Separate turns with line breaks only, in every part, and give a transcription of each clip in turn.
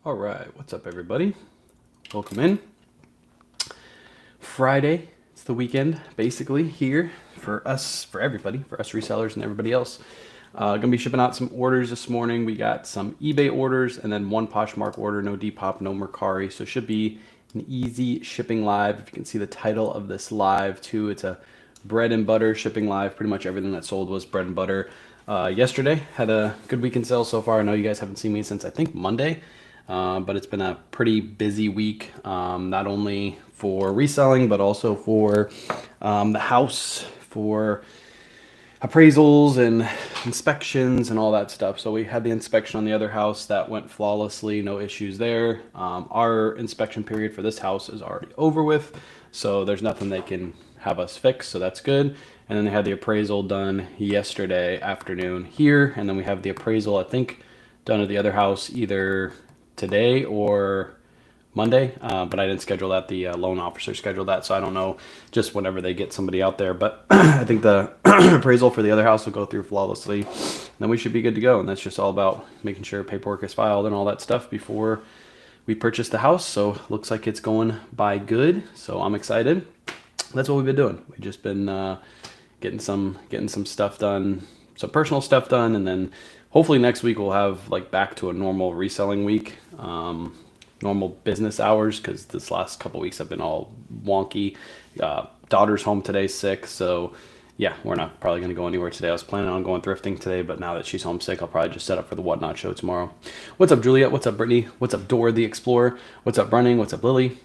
All right, what's up, everybody? Welcome in. Friday, it's the weekend, basically, here for us, for everybody, for us resellers and everybody else. Gonna be shipping out some orders this morning. We got some eBay orders and then one Poshmark order, no Depop, no Mercari. So it should be an easy shipping live. If you can see the title of this live too, it's a bread and butter shipping live. Pretty much everything that sold was bread and butter. Yesterday, had a good weekend sale so far. I know you guys haven't seen me since I think Monday. But it's been a pretty busy week, not only for reselling, but also for the house, for appraisals and inspections and all that stuff. So we had the inspection on the other house that went flawlessly, no issues there. Our inspection period for this house is already over with, so there's nothing they can have us fix, so that's good. And then they had the appraisal done yesterday afternoon here, and then we have the appraisal, I think, done at the other house either today or Monday, but I didn't schedule that. The loan officer scheduled that, so I don't know, just whenever they get somebody out there. But I think the appraisal for the other house will go through flawlessly. Then we should be good to go, and that's just all about making sure paperwork is filed and all that stuff before we purchase the house. So looks like it's going by good, so I'm excited. That's what we've been doing. We've just been getting some stuff done, some personal stuff done, and then hopefully next week we'll have like back to a normal reselling week, normal business hours, because this last couple weeks have been all wonky. Daughter's home today sick, so yeah, we're not probably going to go anywhere today. I was planning on going thrifting today, but now that she's home sick, I'll probably just set up for the Whatnot show tomorrow. What's up, Juliet? What's up, Brittany? What's up, Dora the Explorer? What's up, Running? What's up, Lily?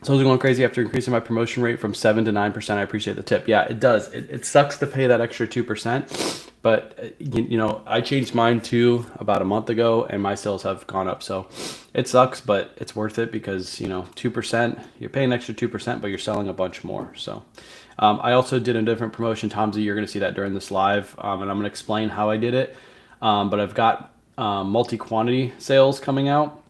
So I was going crazy after increasing my promotion rate from 7 to 9%. I appreciate the tip. Yeah, it does. It sucks to pay that extra 2%, but you know, I changed mine too about a month ago, and my sales have gone up. So it sucks, but it's worth it because, you know, 2%, you're paying an extra 2%, but you're selling a bunch more. So I also did a different promotion. Tomsy, you're going to see that during this live, and I'm going to explain how I did it. But I've got multi-quantity sales coming out.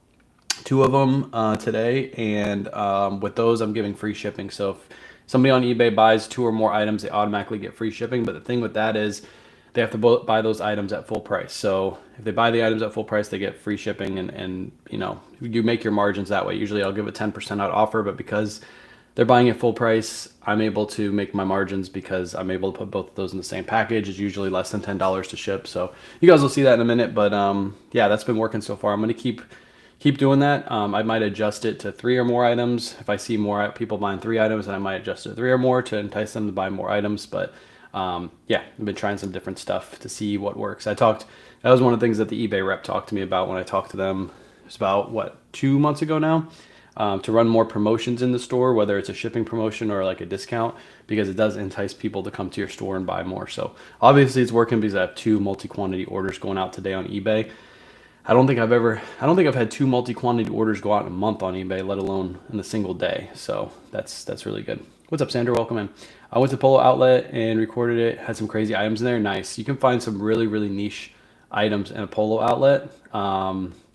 2 of them today, and with those I'm giving free shipping. So if somebody on eBay buys 2 or more items, they automatically get free shipping. But the thing with that is they have to buy those items at full price. So if they buy the items at full price, they get free shipping, and you know, you make your margins that way. Usually I'll give a 10% out offer, but because they're buying at full price, I'm able to make my margins because I'm able to put both of those in the same package. It's usually less than $10 to ship. So you guys will see that in a minute, but yeah, that's been working so far. I'm going to keep doing that. I might adjust it to 3 or more items. If I see more people buying 3 items, then I might adjust it to 3 or more to entice them to buy more items. But yeah, I've been trying some different stuff to see what works. That was one of the things that the eBay rep talked to me about when I talked to them. It was about, what, 2 months ago now, to run more promotions in the store, whether it's a shipping promotion or like a discount, because it does entice people to come to your store and buy more. So obviously it's working because I have 2 multi-quantity orders going out today on eBay. I don't think I've had 2 multi-quantity orders go out in a month on eBay, let alone in a single day. So that's really good. What's up, Sandra? Welcome in. I went to Polo Outlet and recorded it. Had some crazy items in there. Nice. You can find some really, really niche items in a Polo Outlet.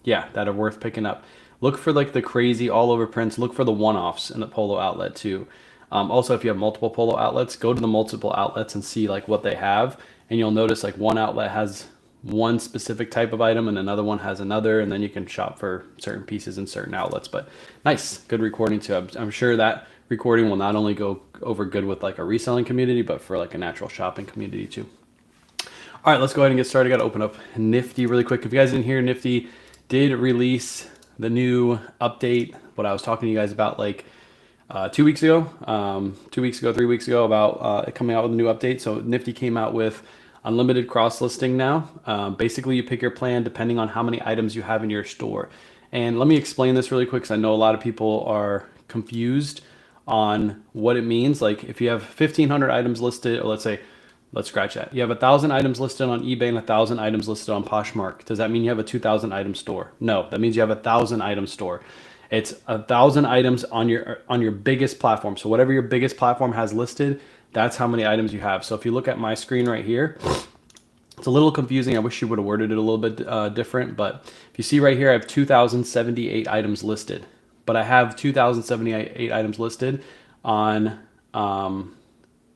Yeah, that are worth picking up. Look for like the crazy all over prints. Look for the one-offs in the Polo Outlet too. Also, if you have multiple Polo outlets, go to the multiple outlets and see like what they have, and you'll notice like one outlet has one specific type of item and another one has another, and then you can shop for certain pieces in certain outlets. But nice, good recording too. I'm sure that recording will not only go over good with like a reselling community, but for like a natural shopping community too. All right, let's go ahead and get started. I got to open up Nifty really quick. If you guys didn't hear, Nifty did release the new update, what I was talking to you guys about like 2 weeks ago, 3 weeks ago, about it coming out with a new update. So Nifty came out with unlimited cross listing now. Basically, you pick your plan depending on how many items you have in your store. And let me explain this really quick, because I know a lot of people are confused on what it means. Like if you have 1,500 items listed, or let's scratch that. You have 1,000 items listed on eBay and 1,000 items listed on Poshmark. Does that mean you have a 2,000 item store? No, that means you have a 1,000 item store. It's 1,000 items on your biggest platform. So whatever your biggest platform has listed, that's how many items you have. So if you look at my screen right here, it's a little confusing. I wish you would have worded it a little bit different, but if you see right here, I have 2,078 items listed, but I have 2,078 items listed on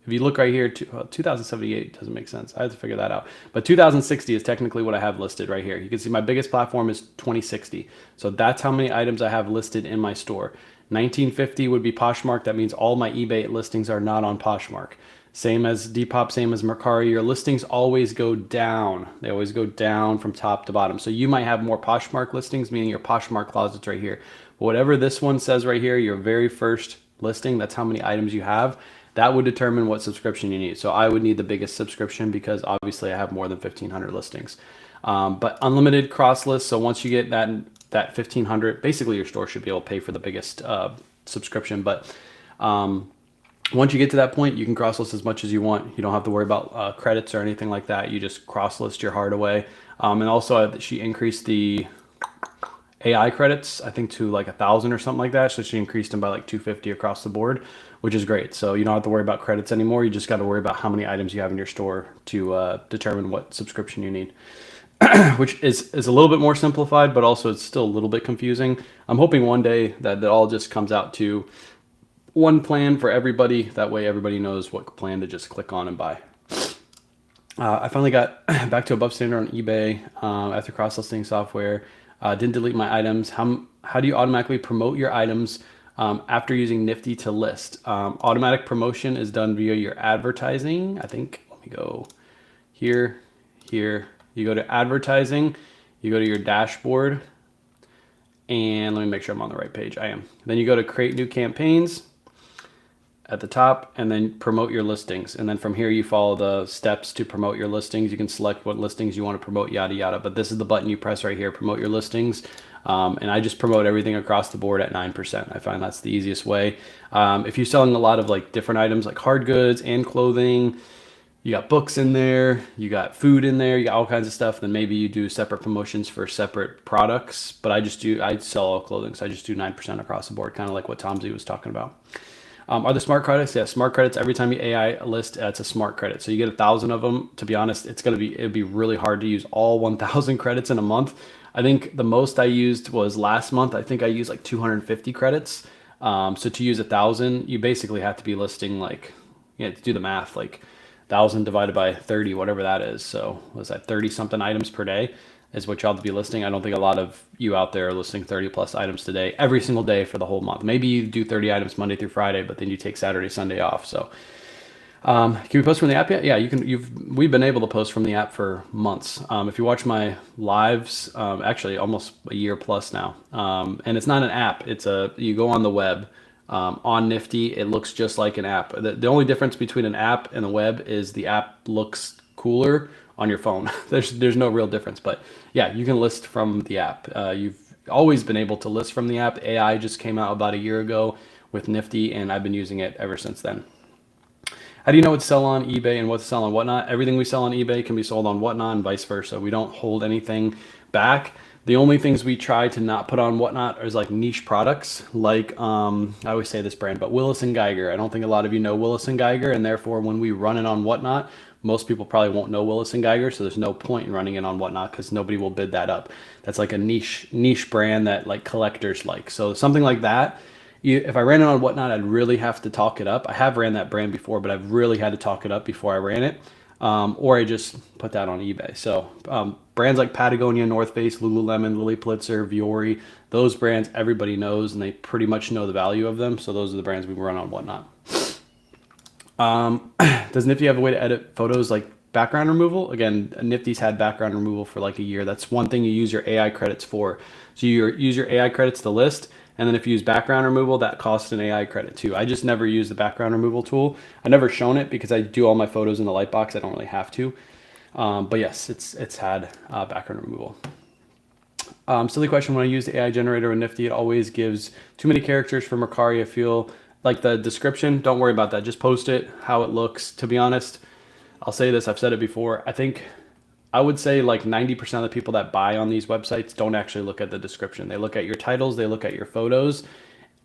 If you look right here, 2078 doesn't make sense. I have to figure that out. But 2060 is technically what I have listed right here. You can see my biggest platform is 2060. So that's how many items I have listed in my store. 1950 would be Poshmark. That means all my eBay listings are not on Poshmark. Same as Depop, same as Mercari. Your listings always go down. They always go down from top to bottom. So you might have more Poshmark listings, meaning your Poshmark closet's right here. But whatever this one says right here, your very first listing, that's how many items you have. That would determine what subscription you need. So I would need the biggest subscription because obviously I have more than 1,500 listings. But unlimited cross list. So once you get that 1,500, basically your store should be able to pay for the biggest subscription. But once you get to that point, you can cross list as much as you want. You don't have to worry about credits or anything like that. You just cross list your heart away. And also she increased the AI credits, I think, to like 1,000 or something like that. So she increased them by like 250 across the board, which is great. So you don't have to worry about credits anymore. You just got to worry about how many items you have in your store to determine what subscription you need, which is a little bit more simplified, but also it's still a little bit confusing. I'm hoping one day that it all just comes out to one plan for everybody. That way everybody knows what plan to just click on and buy. I finally got back to above standard on eBay after cross-listing software. Didn't delete my items. How do you automatically promote your items after using Nifty to list? Automatic promotion is done via your advertising. I think, let me go here. You go to advertising, you go to your dashboard, and let me make sure I'm on the right page. I am. Then you go to create new campaigns at the top, and then promote your listings. And then from here, you follow the steps to promote your listings. You can select what listings you want to promote, yada, yada. But this is the button you press right here, promote your listings. And I just promote everything across the board at 9%. I find that's the easiest way. If you're selling a lot of like different items like hard goods and clothing, you got books in there, you got food in there, you got all kinds of stuff, then maybe you do separate promotions for separate products. But I sell all clothing, so I just do 9% across the board, kind of like what Tom Z was talking about. Are the smart credits? Yeah, smart credits. Every time you AI list, it's a smart credit. So you get 1,000 of them. To be honest, it'd be really hard to use all 1,000 credits in a month. I think the most I used was last month. I think I used like 250 credits. So to use 1,000, you basically have to be listing like, to do the math, like 1,000 divided by 30, whatever that is. So was that 30 something items per day is what you ought to be listing. I don't think a lot of you out there are listing 30 plus items today, every single day for the whole month. Maybe you do 30 items Monday through Friday, but then you take Saturday, Sunday off. So can we post from the app yet? Yeah, you can. We've been able to post from the app for months. If you watch my lives, actually almost a year plus now, and it's not an app. You go on the web. On Nifty, it looks just like an app. The only difference between an app and the web is the app looks cooler on your phone. There's no real difference, but yeah, you can list from the app. You've always been able to list from the app. AI just came out about a year ago with Nifty, and I've been using it ever since then. How do you know what to sell on eBay and what to sell on Whatnot? Everything we sell on eBay can be sold on Whatnot and vice versa. We don't hold anything back. The only things we try to not put on Whatnot is like niche products, like I always say this brand, but Willis and Geiger. I don't think a lot of you know Willis and Geiger, and therefore when we run it on Whatnot, most people probably won't know Willis and Geiger, so there's no point in running it on Whatnot because nobody will bid that up. That's like a niche brand that like collectors like. So something like that. If I ran it on Whatnot, I'd really have to talk it up. I have ran that brand before, but I've really had to talk it up before I ran it. Or I just put that on eBay. So brands like Patagonia, North Face, Lululemon, Lilly Pulitzer, Viore, those brands everybody knows, and they pretty much know the value of them. So those are the brands we run on Whatnot. Does Nifty have a way to edit photos like background removal? Again, Nifty's had background removal for like a year. That's one thing you use your AI credits for. So you use your AI credits to list. And then if you use background removal, that costs an AI credit too. I just never use the background removal tool. I've never shown it because I do all my photos in the Lightbox. I don't really have to. But yes, it's had background removal. Silly question, when I use the AI generator in Nifty, it always gives too many characters for Mercari. I feel like the description, don't worry about that. Just post it how it looks. To be honest, I'll say this, I've said it before. I would say like 90% of the people that buy on these websites don't actually look at the description. They look at your titles, they look at your photos,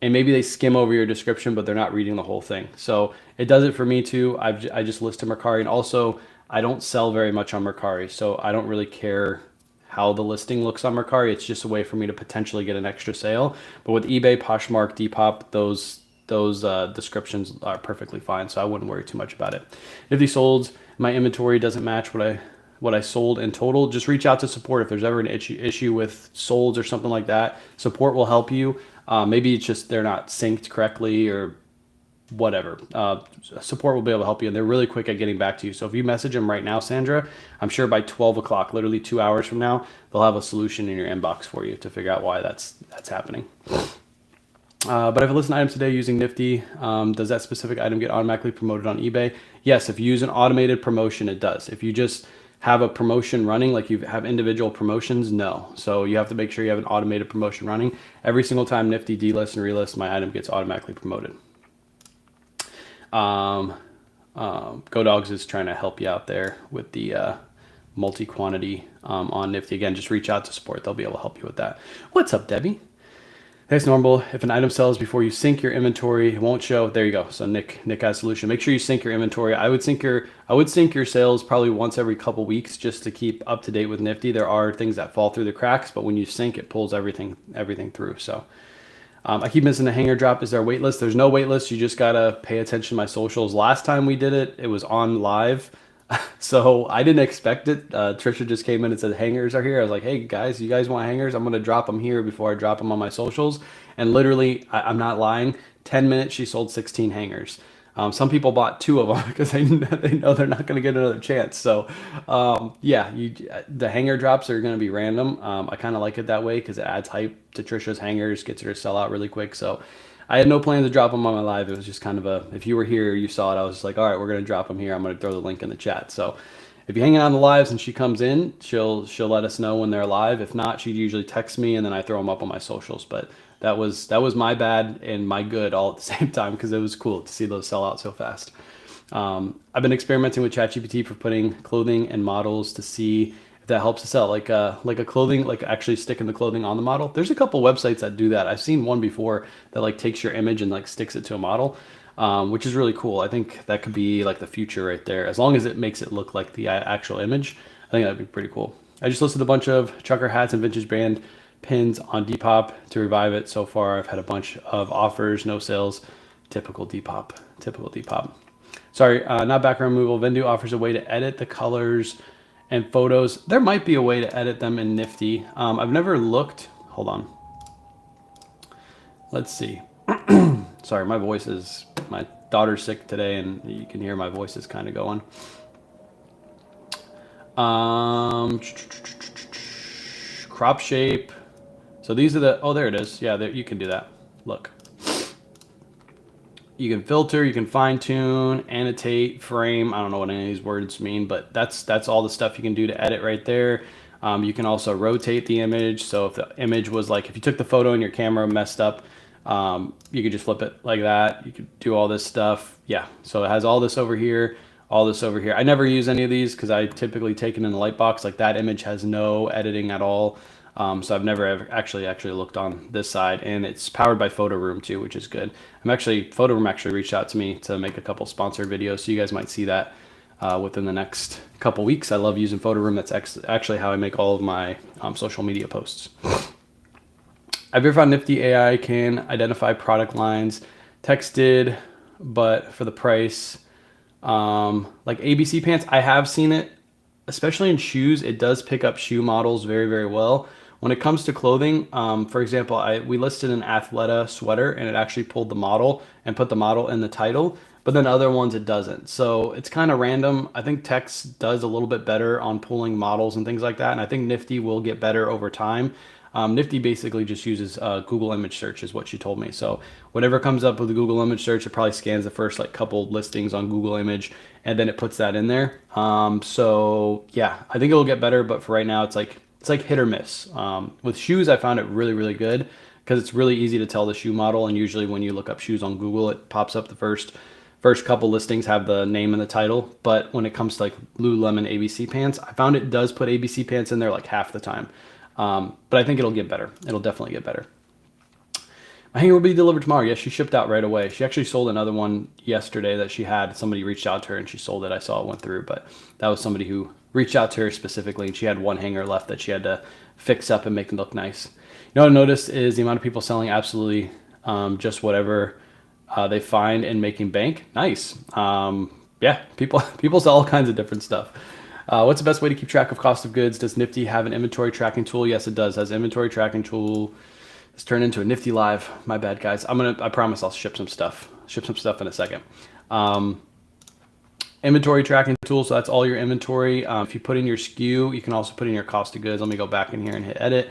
and maybe they skim over your description, but they're not reading the whole thing. So it does it for me too. I just list to Mercari, and also I don't sell very much on Mercari, so I don't really care how the listing looks on Mercari. It's just a way for me to potentially get an extra sale. But with eBay, Poshmark, Depop, those those descriptions are perfectly fine, so I wouldn't worry too much about it. If these solds, my inventory doesn't match what I sold in total, just reach out to support if there's ever an issue with solds or something like that. Support will help you. Maybe it's just they're not synced correctly or whatever. Support will be able to help you, and they're really quick at getting back to you. So if you message them right now, Sandra, I'm sure by 12 o'clock, literally 2 hours from now, they'll have a solution in your inbox for you to figure out why that's happening. But if I list an item today using Nifty, does that specific item get automatically promoted on eBay? Yes, if you use an automated promotion, it does. If you just have a promotion running, like you have individual promotions, no. So you have to make sure you have an automated promotion running. Every single time Nifty delists and relists, my item gets automatically promoted. Go Dogs is trying to help you out there with the multi-quantity on Nifty. Again, just reach out to support. They'll be able to help you with that. What's up, Debbie? It's normal. If an item sells before you sync your inventory, it won't show. There you go. So Nick has a solution. Make sure you sync your inventory. I would sync your sales probably once every couple weeks just to keep up to date with Nifty. There are things that fall through the cracks, but when you sync, it pulls everything through. So I keep missing the hanger drop. Is there a wait list? There's no wait list. You just gotta pay attention to my socials. Last time we did it, it was on live. So I didn't expect it. Trisha just came in and said hangers are here. I was like, hey guys, you guys want hangers? I'm going to drop them here before I drop them on my socials. And literally, I'm not lying, 10 minutes she sold 16 hangers. Some people bought 2 of them because they know they're not going to get another chance. So yeah, the hanger drops are going to be random. I kind of like it that way because it adds hype to Trisha's hangers, gets her to sell out really quick. So I had no plan to drop them on my live. It was just kind of if you were here, you saw it. I was just like, all right, we're going to drop them here. I'm going to throw the link in the chat. So if you're hanging on the lives and she comes in, she'll let us know when they're live. If not, she usually texts me and then I throw them up on my socials. But that was my bad and my good all at the same time because it was cool to see those sell out so fast. I've been experimenting with ChatGPT for putting clothing and models to see if that helps to sell, like a clothing, like actually sticking the clothing on the model. There's a couple websites that do that. I've seen one before that like takes your image and like sticks it to a model, which is really cool. I think that could be like the future right there. As long as it makes it look like the actual image, I think that'd be pretty cool. I just listed a bunch of trucker hats and vintage brand pins on Depop to revive it. So far, I've had a bunch of offers, no sales. Typical Depop. Sorry, not background removal. Vendu offers a way to edit the colors and photos. There might be a way to edit them in Nifty. I've never looked. Hold on. Let's see. Sorry, my daughter's sick today and you can hear my voice is kind of going. Crop shape. So these are the, oh, there it is. Yeah, there, you can do that. Look. You can filter, you can fine tune, annotate, frame. I don't know what any of these words mean, but that's all the stuff you can do to edit right there. You can also rotate the image. So if the image was like, if you took the photo and your camera messed up, you could just flip it like that. You could do all this stuff. Yeah. So it has all this over here, all this over here. I never use any of these because I typically take it in the Lightbox. Like that image has no editing at all. So I've never ever actually looked on this side, and it's powered by Photo Room too, which is good. Photo Room actually reached out to me to make a couple sponsored videos, so you guys might see that within the next couple weeks. I love using Photo Room. That's actually how I make all of my social media posts. I've ever found Nifty AI can identify product lines texted, but for the price, like ABC pants, I have seen it, especially in shoes. It does pick up shoe models very, very well. When it comes to clothing, for example, we listed an Athleta sweater and it actually pulled the model and put the model in the title, but then other ones it doesn't. So it's kind of random. I think text does a little bit better on pulling models and things like that. And I think Nifty will get better over time. Nifty basically just uses Google image search is what she told me. So whatever comes up with the Google image search, it probably scans the first like couple listings on Google image and then it puts that in there. So yeah, I think it'll get better, but for right now it's like hit or miss. With shoes, I found it really, really good because it's really easy to tell the shoe model. And usually when you look up shoes on Google, it pops up the first couple listings have the name and the title. But when it comes to like Lululemon ABC pants, I found it does put ABC pants in there like half the time. But I think it'll get better. It'll definitely get better. My hanger will be delivered tomorrow. Yes, she shipped out right away. She actually sold another one yesterday that she had. Somebody reached out to her and she sold it. I saw it went through, but that was somebody who reached out to her specifically and she had one hanger left that she had to fix up and make it look nice. You know what I noticed is the amount of people selling absolutely just whatever they find in making bank. Nice. Yeah, people sell all kinds of different stuff. What's the best way to keep track of cost of goods? Does Nifty have an inventory tracking tool? Yes, it does. It has inventory tracking tool. It's turned into a Nifty Live. My bad, guys. I promise I'll ship some stuff. Ship some stuff in a second. Inventory tracking tool. So that's all your inventory. If you put in your SKU, you can also put in your cost of goods. Let me go back in here and hit edit.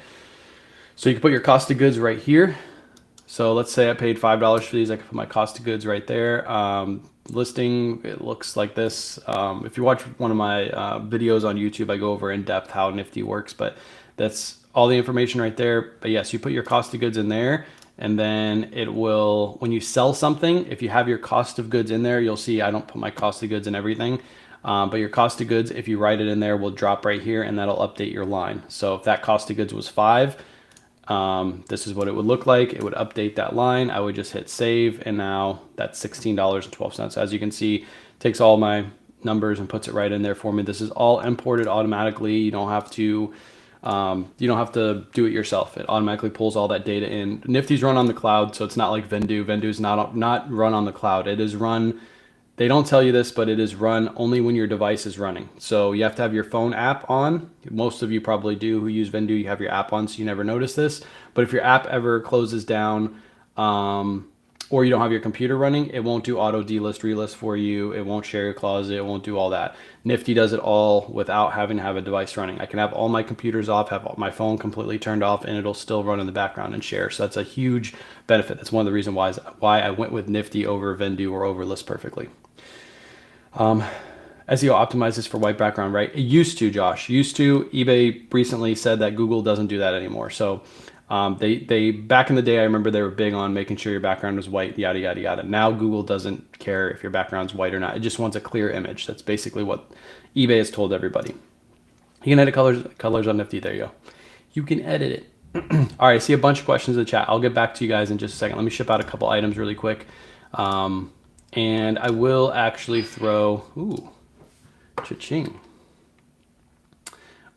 So you can put your cost of goods right here. So let's say I paid $5 for these. I can put my cost of goods right there. Listing, it looks like this. If you watch one of my videos on YouTube, I go over in depth how Nifty works, but that's all the information right there. But yes, you put your cost of goods in there, and then it will, when you sell something, if you have your cost of goods in there, you'll see I don't put my cost of goods in everything. But your cost of goods, if you write it in there, will drop right here, and that'll update your line. So if that cost of goods was 5, this is what it would look like. It would update that line. I would just hit save, and now that's $16.12. As you can see, it takes all my numbers and puts it right in there for me. This is all imported automatically. You don't have to do it yourself. It automatically pulls all that data in. Nifty's run on the cloud, so it's not like Vendoo. Vendoo's not run on the cloud. It is run. They don't tell you this, but it is run only when your device is running. So you have to have your phone app on. Most of you probably do who use Vendoo. You have your app on, so you never notice this. But if your app ever closes down, or you don't have your computer running, it won't do auto delist, relist for you. It won't share your closet. It won't do all that. Nifty does it all without having to have a device running. I can have all my computers off, have my phone completely turned off, and it'll still run in the background and share. So that's a huge benefit. That's one of the reasons why I went with Nifty over Vendoo or over List Perfectly. SEO optimizes for white background, right? It used to, Josh. Used to. eBay recently said that Google doesn't do that anymore. So they back in the day, I remember they were big on making sure your background was white, yada, yada, yada. Now Google doesn't care if your background's white or not. It just wants a clear image. That's basically what eBay has told everybody. You can edit colors on Nifty. There you go. You can edit it. All right, I see a bunch of questions in the chat. I'll get back to you guys in just a second. Let me ship out a couple items really quick. And I will actually throw, ooh, cha-ching.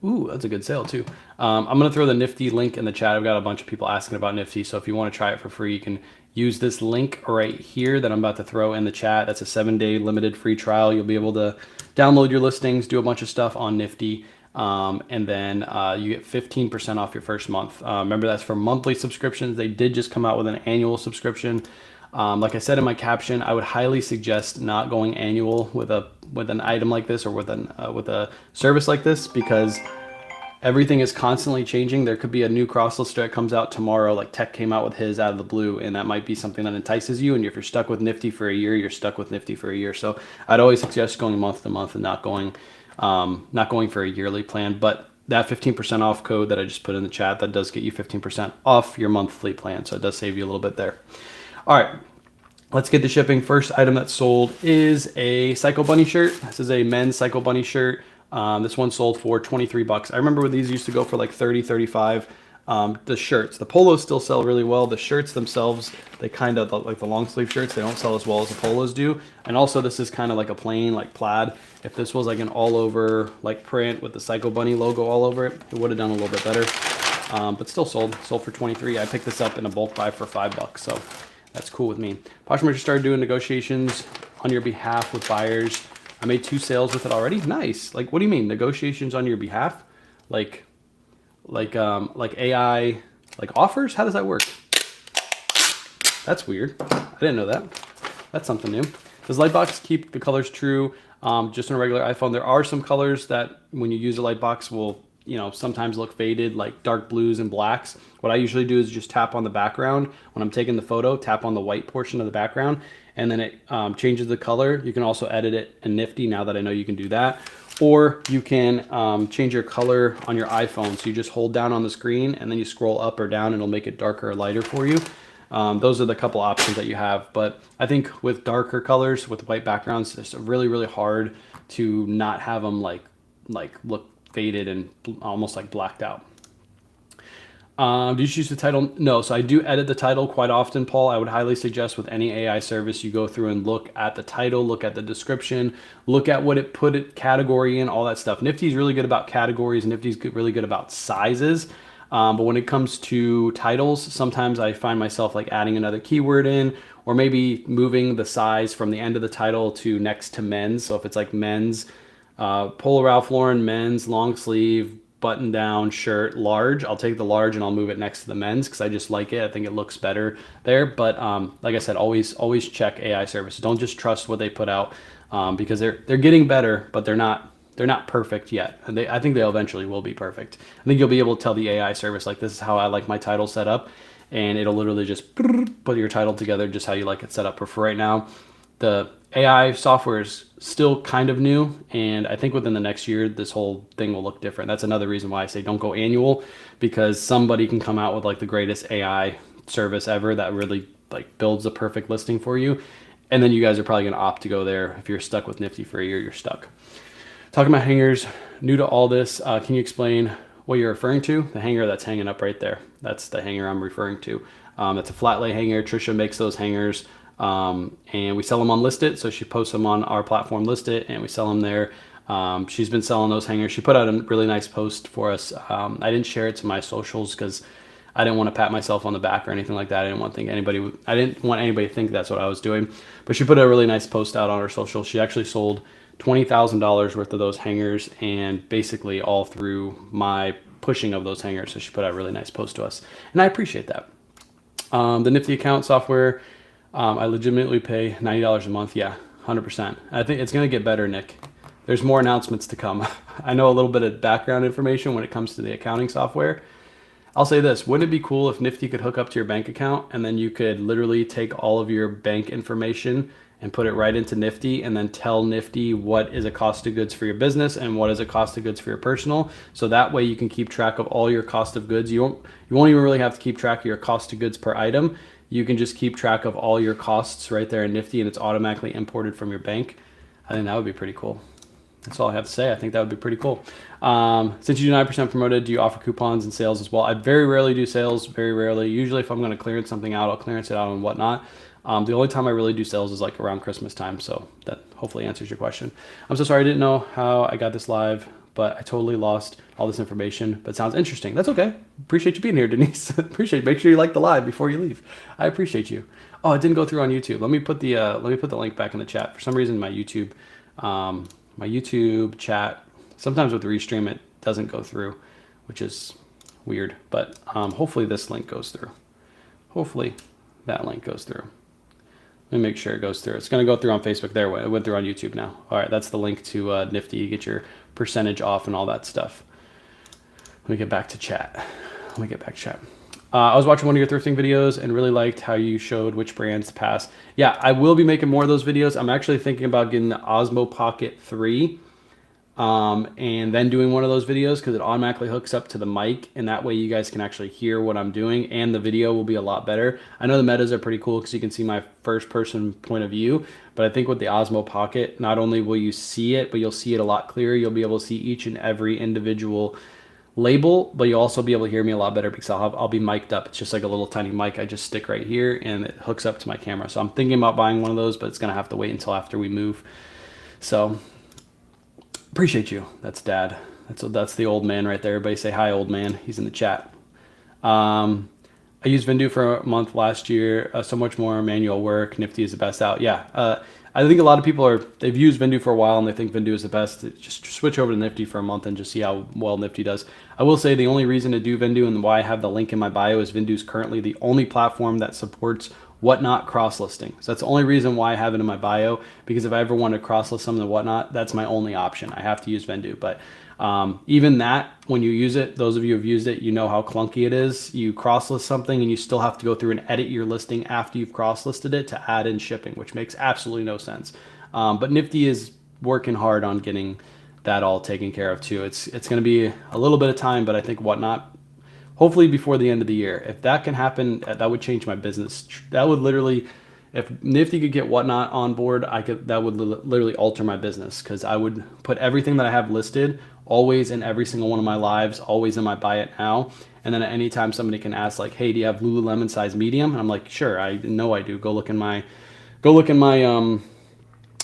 Ooh, that's a good sale too. I'm going to throw the Nifty link in the chat. I've got a bunch of people asking about Nifty. So if you want to try it for free, you can use this link right here that I'm about to throw in the chat. That's a 7-day limited free trial. You'll be able to download your listings, do a bunch of stuff on Nifty. And then you get 15% off your first month. Remember, that's for monthly subscriptions. They did just come out with an annual subscription. Like I said in my caption, I would highly suggest not going annual with an item like this or with a service like this, because everything is constantly changing. There could be a new cross-lister that comes out tomorrow, like Tech came out with his out of the blue, and that might be something that entices you. And if you're stuck with Nifty for a year, you're stuck with Nifty for a year. So I'd always suggest going month to month and not going for a yearly plan. But that 15% off code that I just put in the chat, that does get you 15% off your monthly plan. So it does save you a little bit there. All right, let's get to shipping. First item that's sold is a Psycho Bunny shirt. This is a men's Psycho Bunny shirt. This one sold for 23 bucks. I remember when these used to go for like 30, 35. The shirts, the polos still sell really well. The shirts themselves, they kind of like the long sleeve shirts, they don't sell as well as the polos do. And also this is kind of like a plain like plaid. If this was like an all over like print with the Psycho Bunny logo all over it, it would have done a little bit better. But still sold for 23. I picked this up in a bulk buy for 5 bucks. So that's cool with me. Poshmark just started doing negotiations on your behalf with buyers. I made 2 sales with it already. Nice. Like, what do you mean negotiations on your behalf? Like AI, like offers? How does that work? That's weird. I didn't know that. That's something new. Does Lightbox keep the colors true? Just on a regular iPhone, there are some colors that when you use a Lightbox will, sometimes look faded, like dark blues and blacks. What I usually do is just tap on the background when I'm taking the photo, tap on the white portion of the background, and then it changes the color. You can also edit it in Nifty now that I know you can do that. Or you can change your color on your iPhone. So you just hold down on the screen and then you scroll up or down and it'll make it darker or lighter for you. Those are the couple options that you have. But I think with darker colors, with white backgrounds, it's really, really hard to not have them like look faded and almost like blacked out. Do you choose the title? No, so I do edit the title quite often, Paul. I would highly suggest with any AI service, you go through and look at the title, look at the description, look at what it put it category in, all that stuff. Nifty's really good about categories. Nifty's really good about sizes. But when it comes to titles, sometimes I find myself like adding another keyword in, or maybe moving the size from the end of the title to next to men's. So if it's like men's, Polo Ralph Lauren men's long sleeve button down shirt large, I'll take the large and I'll move it next to the men's because I just like it. I think it looks better there. But like I said, always check AI services. Don't just trust what they put out, because they're getting better, but they're not perfect yet. And I think they eventually will be perfect. I think you'll be able to tell the AI service, like, this is how I like my title set up, and it'll literally just put your title together just how you like it set up. But for right now, the AI software is still kind of new, and I think within the next year, this whole thing will look different. That's another reason why I say don't go annual, because somebody can come out with like the greatest AI service ever that really like builds the perfect listing for you, and then you guys are probably going to opt to go there. If you're stuck with Nifty for a year, you're stuck. Talking about hangers, new to all this, can you explain what you're referring to? The hanger that's hanging up right there. That's the hanger I'm referring to. It's a flat lay hanger. Trisha makes those hangers, and we sell them on List It. So she posts them on our platform, List It, and we sell them there. She's been selling those hangers. She put out a really nice post for us. I didn't share it to my socials because I didn't want to pat myself on the back or anything like that. I didn't want anybody to think that's what I was doing. But she put a really nice post out on her social. She actually sold $20,000 worth of those hangers, and basically all through my pushing of those hangers. So she put out a really nice post to us, and I appreciate that. The Nifty account software, I legitimately pay $90 a month. Yeah, 100%. I think it's going to get better, Nick. There's more announcements to come. I know a little bit of background information when it comes to the accounting software. I'll say this, wouldn't it be cool if Nifty could hook up to your bank account, and then you could literally take all of your bank information and put it right into Nifty, and then tell Nifty what is a cost of goods for your business and what is a cost of goods for your personal. So that way you can keep track of all your cost of goods. You won't even really have to keep track of your cost of goods per item. You can just keep track of all your costs right there in Nifty, and it's automatically imported from your bank. I think that would be pretty cool. That's all I have to say. I think that would be pretty cool. Since you do 9% promoted, do you offer coupons and sales as well? I very rarely do sales, very rarely. Usually if I'm going to clearance something out, I'll clearance it out and whatnot. The only time I really do sales is like around Christmas time, so that hopefully answers your question. I'm so sorry I didn't know how I got this live, but I totally lost all this information, but it sounds interesting. That's okay. Appreciate you being here, Denise. Appreciate it. Make sure you like the live before you leave. I appreciate you. Oh, it didn't go through on YouTube. Let me put the link back in the chat. For some reason, my YouTube chat, sometimes with the restream, it doesn't go through, which is weird, but hopefully this link goes through. Hopefully that link goes through. Let me make sure it goes through. It's going to go through on Facebook. There, it went through on YouTube now. All right, that's the link to Nifty. You get your percentage off and all that stuff. Let me get back to chat. I was watching one of your thrifting videos and really liked how you showed which brands to pass. Yeah, I will be making more of those videos. I'm actually thinking about getting the Osmo Pocket 3 and then doing one of those videos because it automatically hooks up to the mic, and that way you guys can actually hear what I'm doing, and the video will be a lot better. I know the metas are pretty cool because you can see my first person point of view, but I think with the Osmo Pocket, not only will you see it, but you'll see it a lot clearer. You'll be able to see each and every individual label, but you'll also be able to hear me a lot better because I'll be mic'd up. It's just like a little tiny mic I just stick right here, and it hooks up to my camera. So I'm thinking about buying one of those, but it's gonna have to wait until after we move. So appreciate you. That's Dad. That's the old man right there. Everybody say hi, old man. He's in the chat. I used Vindu for a month last year. So much more manual work. Nifty is the best out. Yeah. I think a lot of people they've used Vindu for a while and they think Vindu is the best. Just switch over to Nifty for a month and just see how well Nifty does. I will say the only reason to do Vindu and why I have the link in my bio is Vindu is currently the only platform that supports Whatnot cross-listing. So that's the only reason why I have it in my bio, because if I ever want to cross-list something to Whatnot, that's my only option. I have to use Vindu. But even that, when you use it, those of you who have used it, you know how clunky it is. You cross-list something and you still have to go through and edit your listing after you've cross-listed it to add in shipping, which makes absolutely no sense. But Nifty is working hard on getting that all taken care of too. It's going to be a little bit of time, but I think Whatnot, hopefully before the end of the year. If that can happen, that would change my business. That would literally, if Nifty could get Whatnot on board, that would literally alter my business, because I would put everything that I have listed always in every single one of my lives, always in my buy it now. And then at any time somebody can ask like, hey, do you have Lululemon size medium? And I'm like, sure, I know I do. Go look in my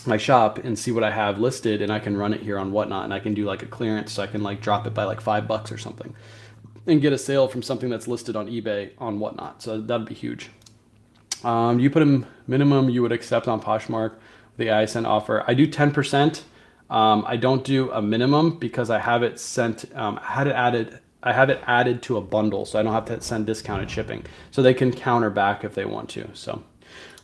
my shop and see what I have listed, and I can run it here on Whatnot, and I can do like a clearance, so I can like drop it by like $5 or something. and get a sale from something that's listed on eBay on Whatnot. So that'd be huge. You put a minimum you would accept on Poshmark, the ISN offer. I do 10%. I don't do a minimum because I have it sent. I have it added to a bundle, so I don't have to send discounted shipping. So they can counter back if they want to. So,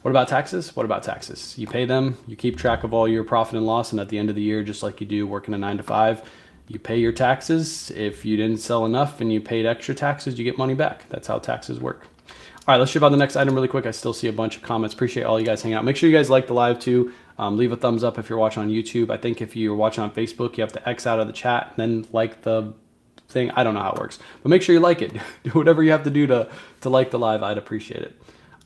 what about taxes? What about taxes? You pay them. You keep track of all your profit and loss, and at the end of the year, just like you do working a 9 to 5, you pay your taxes. If you didn't sell enough and you paid extra taxes, you get money back. That's how taxes work. All right, let's ship out the next item really quick. I still see a bunch of comments. Appreciate all you guys hanging out. Make sure you guys like the live too. Leave a thumbs up if you're watching on YouTube. I think if you're watching on Facebook, you have to X out of the chat and then like the thing. I don't know how it works, but make sure you like it. Do whatever you have to do to like the live. I'd appreciate it.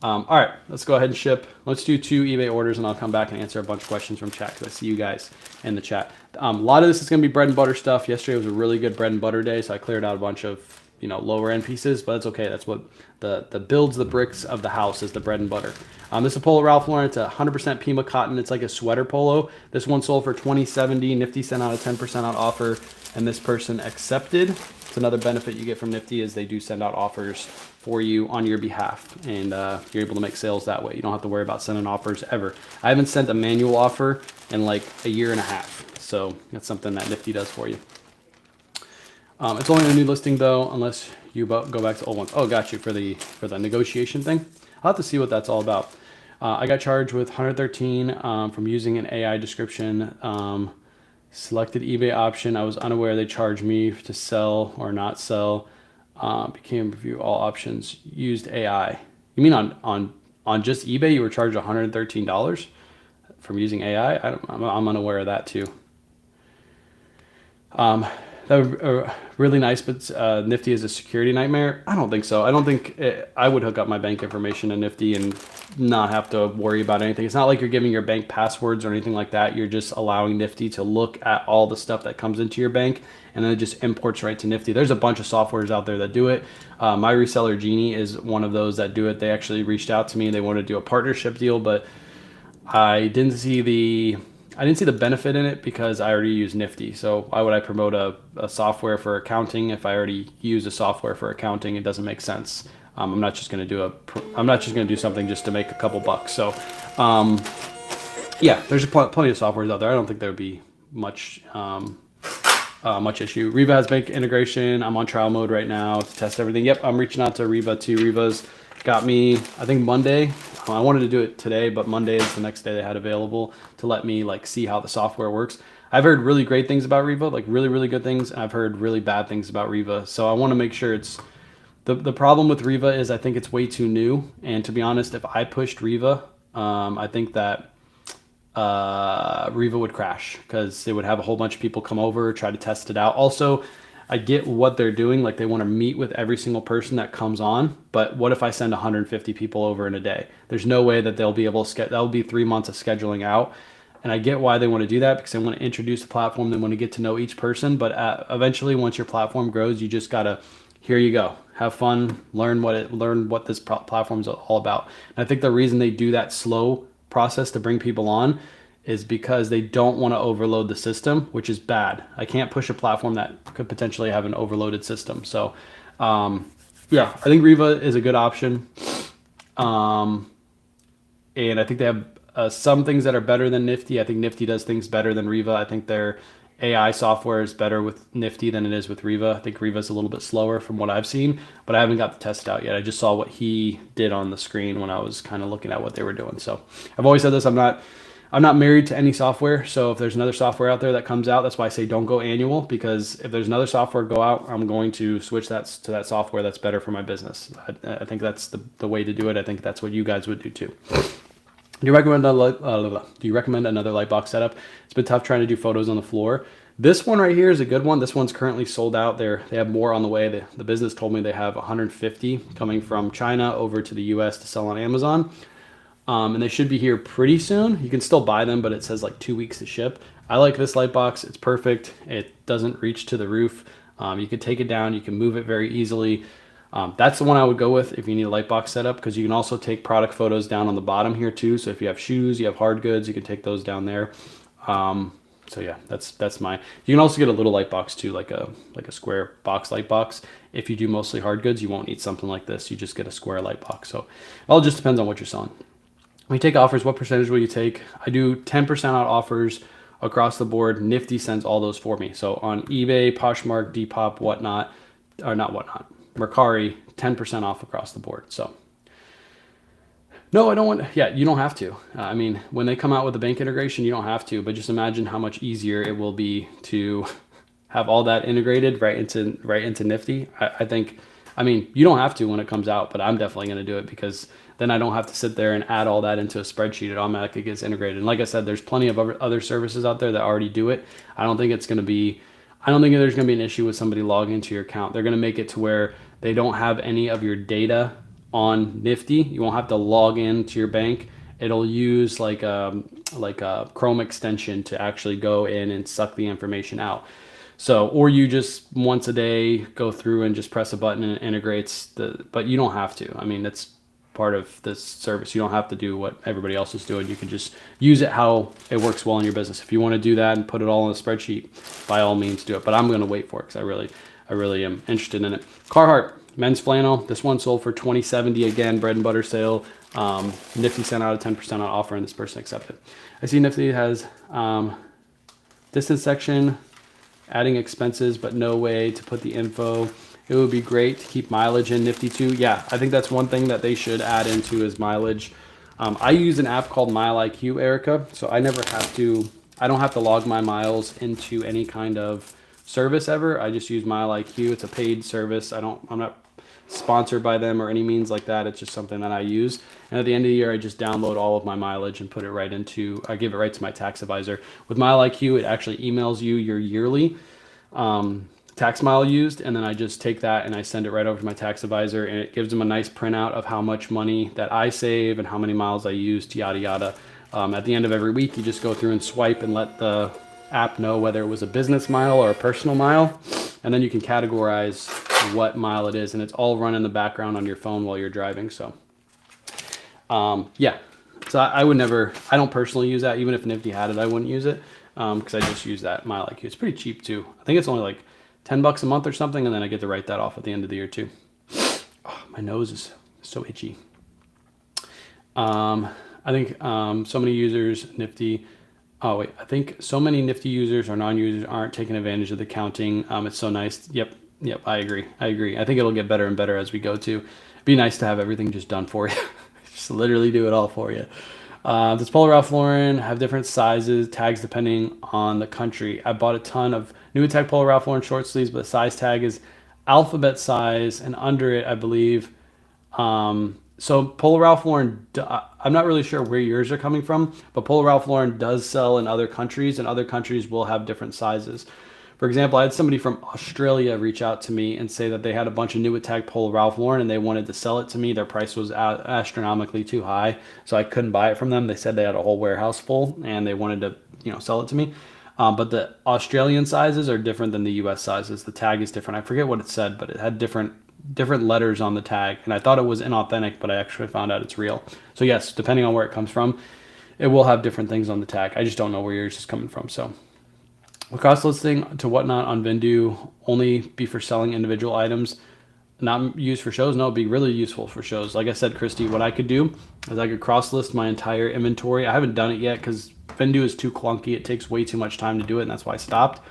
All right, let's go ahead and ship. Let's do 2 eBay orders, and I'll come back and answer a bunch of questions from chat because I see you guys in the chat. A lot of this is going to be bread and butter stuff. Yesterday was a really good bread and butter day, so I cleared out a bunch of lower end pieces, but that's okay. That's what the builds the bricks of the house is, the bread and butter. This is a polo Ralph Lauren. It's 100% Pima cotton. It's like a sweater polo. This one sold for $20.70. Nifty sent out a 10% out offer, and this person accepted. It's another benefit you get from Nifty is they do send out offers for you on your behalf, and you're able to make sales that way. You don't have to worry about sending offers ever. I haven't sent a manual offer in like a year and a half, so that's something that Nifty does for you. It's only a new listing though, unless you go back to old ones. Oh, got you for the negotiation thing. I'll have to see what that's all about. I got charged with 113 from using an AI description. Selected eBay option. I was unaware they charged me to sell or not sell. Became review all options. Used AI. You mean on just eBay you were charged $113 from using AI? I'm unaware of that too. That would really nice, but Nifty is a security nightmare. I don't think so. I don't think I would hook up my bank information to Nifty and not have to worry about anything. It's not like you're giving your bank passwords or anything like that. You're just allowing Nifty to look at all the stuff that comes into your bank, and then it just imports right to Nifty. There's a bunch of softwares out there that do it. My reseller Genie is one of those that do it. They actually reached out to me. They wanted to do a partnership deal, but I didn't see the benefit in it because I already use Nifty. So why would I promote a software for accounting if I already use a software for accounting? It doesn't make sense. I'm not just going to do something just to make a couple bucks. So yeah, there's plenty of softwares out there. I don't think there would be much issue. Reva has bank integration. I'm on trial mode right now to test everything. Yep, I'm reaching out to Reva too. Reva's got me, I think Monday. I wanted to do it today, but Monday is the next day they had available to let me see how the software works. I've heard really great things about Reva, really, really good things, and I've heard really bad things about Reva. So I want to make sure it's the problem with Reva is I think it's way too new. And to be honest, if I pushed Reva, I think that Reva would crash because they would have a whole bunch of people come over, try to test it out. Also, I get what they're doing. They want to meet with every single person that comes on. But what if I send 150 people over in a day? There's no way that they'll be able to that'll be 3 months of scheduling out. And I get why they want to do that because they want to introduce the platform. They want to get to know each person. But eventually, once your platform grows, you just got to, here you go. Have fun, learn what this platform is all about. And I think the reason they do that slow process to bring people on is because they don't want to overload the system, which is bad. I can't push a platform that could potentially have an overloaded system. So yeah, I think Reva is a good option. And I think they have some things that are better than Nifty. I think Nifty does things better than Reva. I think their AI software is better with Nifty than it is with Reva. I think Reva is a little bit slower from what I've seen, but I haven't got the test out yet. I just saw what he did on the screen when I was kind of looking at what they were doing. So I've always said this, I'm not married to any software. So if there's another software out there that comes out, that's why I say don't go annual, because if there's another software go out, I'm going to switch that to that software that's better for my business. I think that's the way to do it. I think that's what you guys would do too. Do you recommend another light box setup? It's been tough trying to do photos on the floor. This one right here is a good one. This one's currently sold out. They have more on the way. The business told me they have 150 coming from China over to the US to sell on Amazon. And they should be here pretty soon. You can still buy them, but it says 2 weeks to ship. I like this light box. It's perfect. It doesn't reach to the roof. You can take it down. You can move it very easily. That's the one I would go with if you need a light box setup, because you can also take product photos down on the bottom here too. So if you have shoes, you have hard goods, you can take those down there. So yeah, that's my. You can also get a little light box too, like a square box light box. If you do mostly hard goods, you won't need something like this. You just get a square light box. So it all just depends on what you're selling. When you take offers, what percentage will you take? I do 10% out offers across the board. Nifty sends all those for me. So on eBay, Poshmark, Depop, whatnot, or not whatnot, Mercari, 10% off across the board. So no, I don't want, yeah, you don't have to. I mean, when they come out with the bank integration, you don't have to, but just imagine how much easier it will be to have all that integrated right into Nifty. I think, I mean, you don't have to when it comes out, but I'm definitely going to do it because then I don't have to sit there and add all that into a spreadsheet. It automatically gets integrated. And like I said, there's plenty of other services out there that already do it. I don't think there's going to be an issue with somebody logging into your account. They're going to make it to where they don't have any of your data on Nifty. You won't have to log into your bank. It'll use like a Chrome extension to actually go in and suck the information out. So, or you just once a day go through and just press a button and it integrates but you don't have to. I mean, that's part of this service. You don't have to do what everybody else is doing. You can just use it how it works well in your business. If you want to do that and put it all in a spreadsheet, by all means do it. But I'm going to wait for it because I really am interested in it. Carhartt men's flannel. This one sold for $20.70 again. Bread and butter sale. Nifty sent out a 10% on offer, and this person accepted. I see Nifty has distance section, adding expenses, but no way to put the info. It would be great to keep mileage in Nifty too. Yeah, I think that's one thing that they should add into is mileage. I use an app called MileIQ, Erica, so I don't have to log my miles into any kind of service ever. I just use MileIQ. It's a paid service. I'm not sponsored by them or any means like that. It's just something that I use. And at the end of the year, I just download all of my mileage and put it I give it right to my tax advisor. With MileIQ, it actually emails you your yearly tax mile used, and then I just take that and I send it right over to my tax advisor, and it gives them a nice printout of how much money that I save and how many miles I used, yada yada. At the end of every week, you just go through and swipe and let the app know whether it was a business mile or a personal mile, and then you can categorize what mile it is, and it's all run in the background on your phone while you're driving. So yeah, so I don't personally use that. Even if Nifty had it, I wouldn't use it because I just use that MileIQ. It's pretty cheap too. I think it's only like $10 a month or something, and then I get to write that off at the end of the year too. Oh, my nose is so itchy. I think so many users Nifty. Oh wait, I think so many Nifty users or non-users aren't taking advantage of the counting. It's so nice. Yep, I agree. I think it'll get better and better as we go too. It'd be nice to have everything just done for you. Just literally do it all for you. Does Polo Ralph Lauren have different sizes, tags depending on the country? I bought a ton of New Attack Polo Ralph Lauren short sleeves, but the size tag is alphabet size, and under it, I believe. So Polo Ralph Lauren, I'm not really sure where yours are coming from, but Polo Ralph Lauren does sell in other countries, and other countries will have different sizes. For example, I had somebody from Australia reach out to me and say that they had a bunch of New Attack Polo Ralph Lauren and they wanted to sell it to me. Their price was astronomically too high, so I couldn't buy it from them. They said they had a whole warehouse full and they wanted to, sell it to me. But the Australian sizes are different than the US sizes. The tag is different. I forget what it said, but it had different letters on the tag, and I thought it was inauthentic, but I actually found out it's real. So yes, depending on where it comes from, it will have different things on the tag. I just don't know where yours is coming from. So cost listing to whatnot on Vendu only be for selling individual items, not used for shows. No, it'd be really useful for shows. Like I said, Christy, what I could do is I could cross list my entire inventory. I haven't done it yet because Vendu is too clunky. It takes way too much time to do it, and that's why I stopped.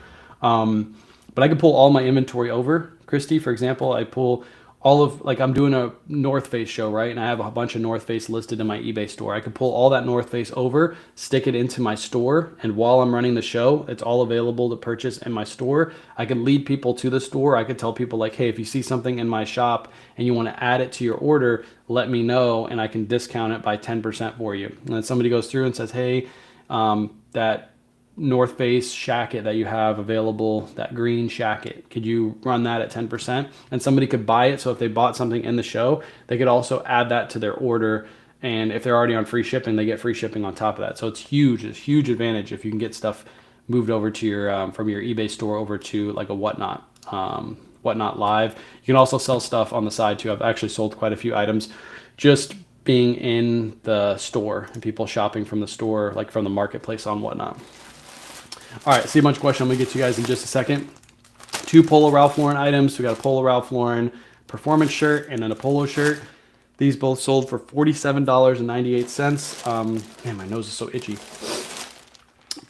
But I could pull all my inventory over. Christy, for example, I pull all of, like I'm doing a North Face show, right? And I have a bunch of North Face listed in my eBay store. I could pull all that North Face over, stick it into my store, and while I'm running the show, it's all available to purchase in my store. I could lead people to the store. I could tell people like, hey, if you see something in my shop and you want to add it to your order, let me know and I can discount it by 10% for you. And then somebody goes through and says, hey, that North Face shacket that you have available, that green shacket, could you run that at 10%? And somebody could buy it. So if they bought something in the show, they could also add that to their order. And if they're already on free shipping, they get free shipping on top of that. So it's huge. It's a huge advantage if you can get stuff moved over to your from your eBay store over to like a Whatnot Live. You can also sell stuff on the side too. I've actually sold quite a few items just being in the store and people shopping from the store, like from the marketplace on Whatnot. All right, see a bunch of questions. I'm gonna get to you guys in just a second. 2 Polo Ralph Lauren items. We got a Polo Ralph Lauren performance shirt and then a polo shirt. These both sold for $47.98. Man, my nose is so itchy.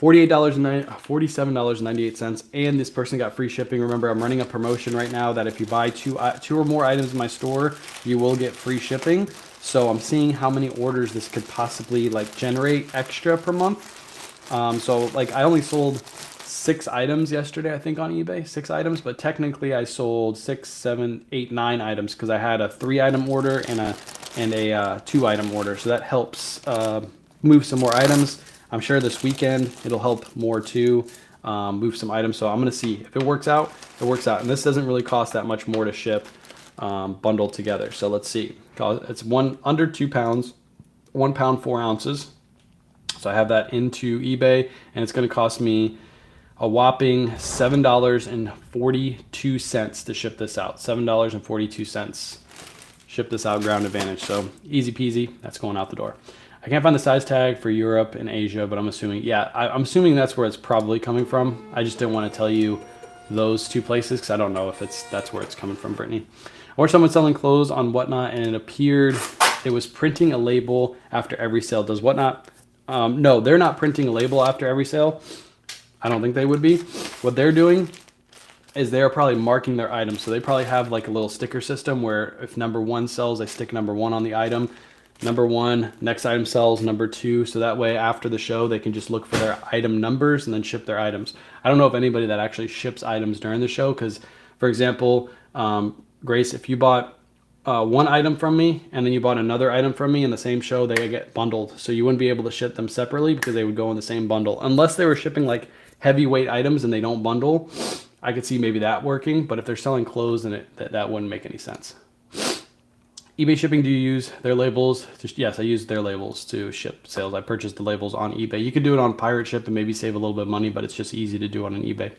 $47.98, and this person got free shipping. Remember, I'm running a promotion right now that if you buy two or more items in my store, you will get free shipping. So I'm seeing how many orders this could possibly like generate extra per month. So like I only sold 6 items yesterday, I think, on eBay, 6 items, but technically I sold 6, 7, 8, 9 items because I had a 3-item order and a 2-item order. So that helps move some more items. I'm sure this weekend it'll help more too, move some items. So I'm gonna see if it works out. It works out, and this doesn't really cost that much more to ship, bundled together. So let's see. It's under 2 pounds, 1 pound 4 ounces. So I have that into eBay, and it's going to cost me a whopping $7.42 to ship this out. $7.42. Ship this out, Ground Advantage. So easy peasy. That's going out the door. I can't find the size tag for Europe and Asia, but I'm assuming, yeah, I'm assuming that's where it's probably coming from. I just didn't want to tell you those 2 places because I don't know if that's where it's coming from, Brittany. Or someone selling clothes on Whatnot, and it appeared it was printing a label after every sale. Does Whatnot? No, they're not printing a label after every sale. I don't think they would be. What they're doing is they're probably marking their items. So they probably have like a little sticker system where if number 1 sells, they stick number 1 on the item. Number 1, next item sells, number 2. So that way after the show, they can just look for their item numbers and then ship their items. I don't know if anybody that actually ships items during the show, because for example, Grace, if you bought 1 item from me and then you bought another item from me in the same show, they get bundled. So you wouldn't be able to ship them separately because they would go in the same bundle. Unless they were shipping like heavyweight items and they don't bundle, I could see maybe that working. But if they're selling clothes, then that wouldn't make any sense. eBay shipping, do you use their labels? Yes, I use their labels to ship sales. I purchased the labels on eBay. You could do it on Pirate Ship and maybe save a little bit of money, but it's just easy to do on an eBay.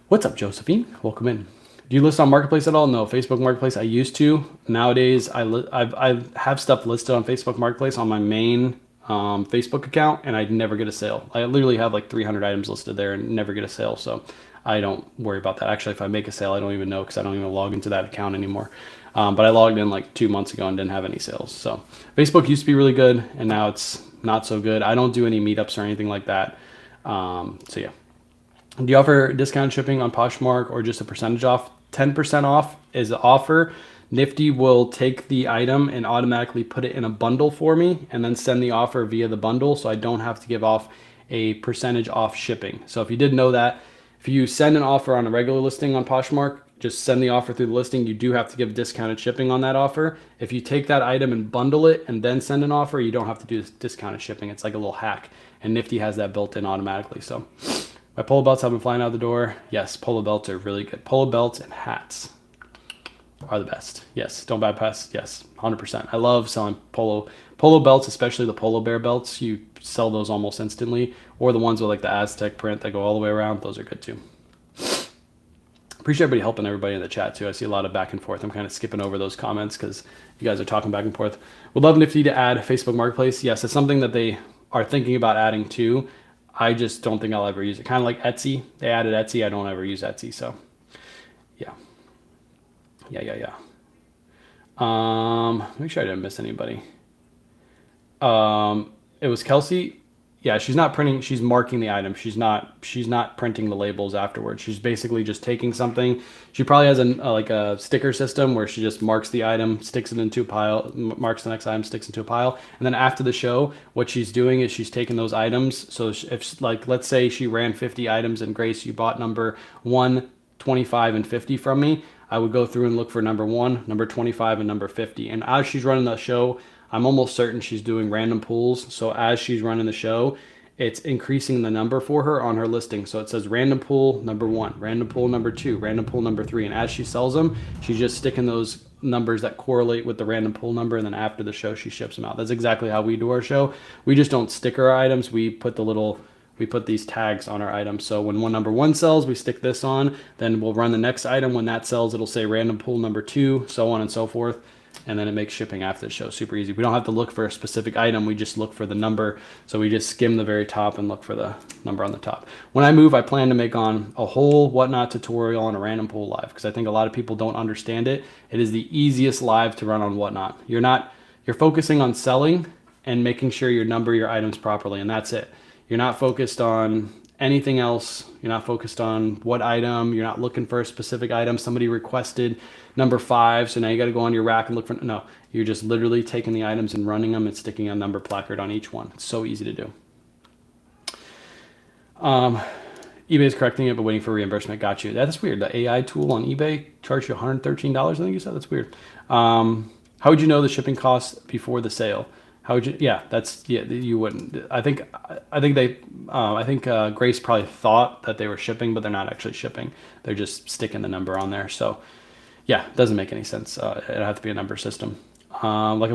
What's up, Josephine? Welcome in. Do you list on Marketplace at all? No, Facebook Marketplace I used to. Nowadays, I have stuff listed on Facebook Marketplace on my main Facebook account, and I never get a sale. I literally have like 300 items listed there and never get a sale, so I don't worry about that. Actually, if I make a sale, I don't even know because I don't even log into that account anymore. But I logged in like 2 months ago and didn't have any sales. So Facebook used to be really good, and now it's not so good. I don't do any meetups or anything like that. So yeah. Do you offer discount shipping on Poshmark or just a percentage off? 10% off is the offer. Nifty will take the item and automatically put it in a bundle for me and then send the offer via the bundle, so I don't have to give off a percentage off shipping. So if you didn't know that, if you send an offer on a regular listing on Poshmark, just send the offer through the listing. You do have to give discounted shipping on that offer. If you take that item and bundle it and then send an offer, you don't have to do discounted shipping. It's like a little hack, and Nifty has that built in automatically. So my polo belts have been flying out the door. Yes, polo belts are really good. Polo belts and hats are the best. Yes, don't bypass. Yes, 100%. I love selling polo belts, especially the polar bear belts. You sell those almost instantly, or the ones with like the Aztec print that go all the way around. Those are good too. Appreciate everybody helping everybody in the chat too. I see a lot of back and forth. I'm kind of skipping over those comments because you guys are talking back and forth. Would love Nifty to add Facebook Marketplace. Yes, it's something that they are thinking about adding too. I just don't think I'll ever use it. Kind of like Etsy. They added Etsy. I don't ever use Etsy. So yeah. Make sure I didn't miss anybody. It was Kelsey. Yeah, she's not printing. She's marking the item. She's not printing the labels afterwards. She's basically just taking something. She probably has like a sticker system where she just marks the item, sticks it into a pile, marks the next item, sticks into a pile, and then after the show, what she's doing is she's taking those items. So if like let's say she ran 50 items and Grace, you bought number 1, 25, and 50 from me, I would go through and look for number 1, number 25, and number 50. And as she's running the show, I'm almost certain she's doing random pulls. So as she's running the show, it's increasing the number for her on her listing. So it says random pull number 1, random pull number 2, random pull number 3. And as she sells them, she's just sticking those numbers that correlate with the random pull number. And then after the show, she ships them out. That's exactly how we do our show. We just don't sticker our items. We put the little we put these tags on our items. So when number one sells, we stick this on, then we'll run the next item. When that sells, it'll say random pool number 2, so on and so forth. And then it makes shipping after the show super easy. We don't have to look for a specific item. We just look for the number. So we just skim the very top and look for the number on the top. When I move, I plan to make on a whole whatnot tutorial on a random pool live, because I think a lot of people don't understand it. It is the easiest live to run on whatnot. You're focusing on selling and making sure you number your items properly, and that's it. You're not focused on anything else. You're not focused on what item. You're not looking for a specific item. Somebody requested number 5, so now you got to go on your rack and look for. No, you're just literally taking the items and running them and sticking a number placard on each one. It's so easy to do. eBay is correcting it, but waiting for reimbursement. Got you. That's weird. The AI tool on eBay charged you $113. I think you said. That's weird. How would you know the shipping costs before the sale? How would you? Yeah, you wouldn't. I think Grace probably thought that they were shipping, but they're not actually shipping. They're just sticking the number on there. So yeah, it doesn't make any sense. It'd have to be a number system. Like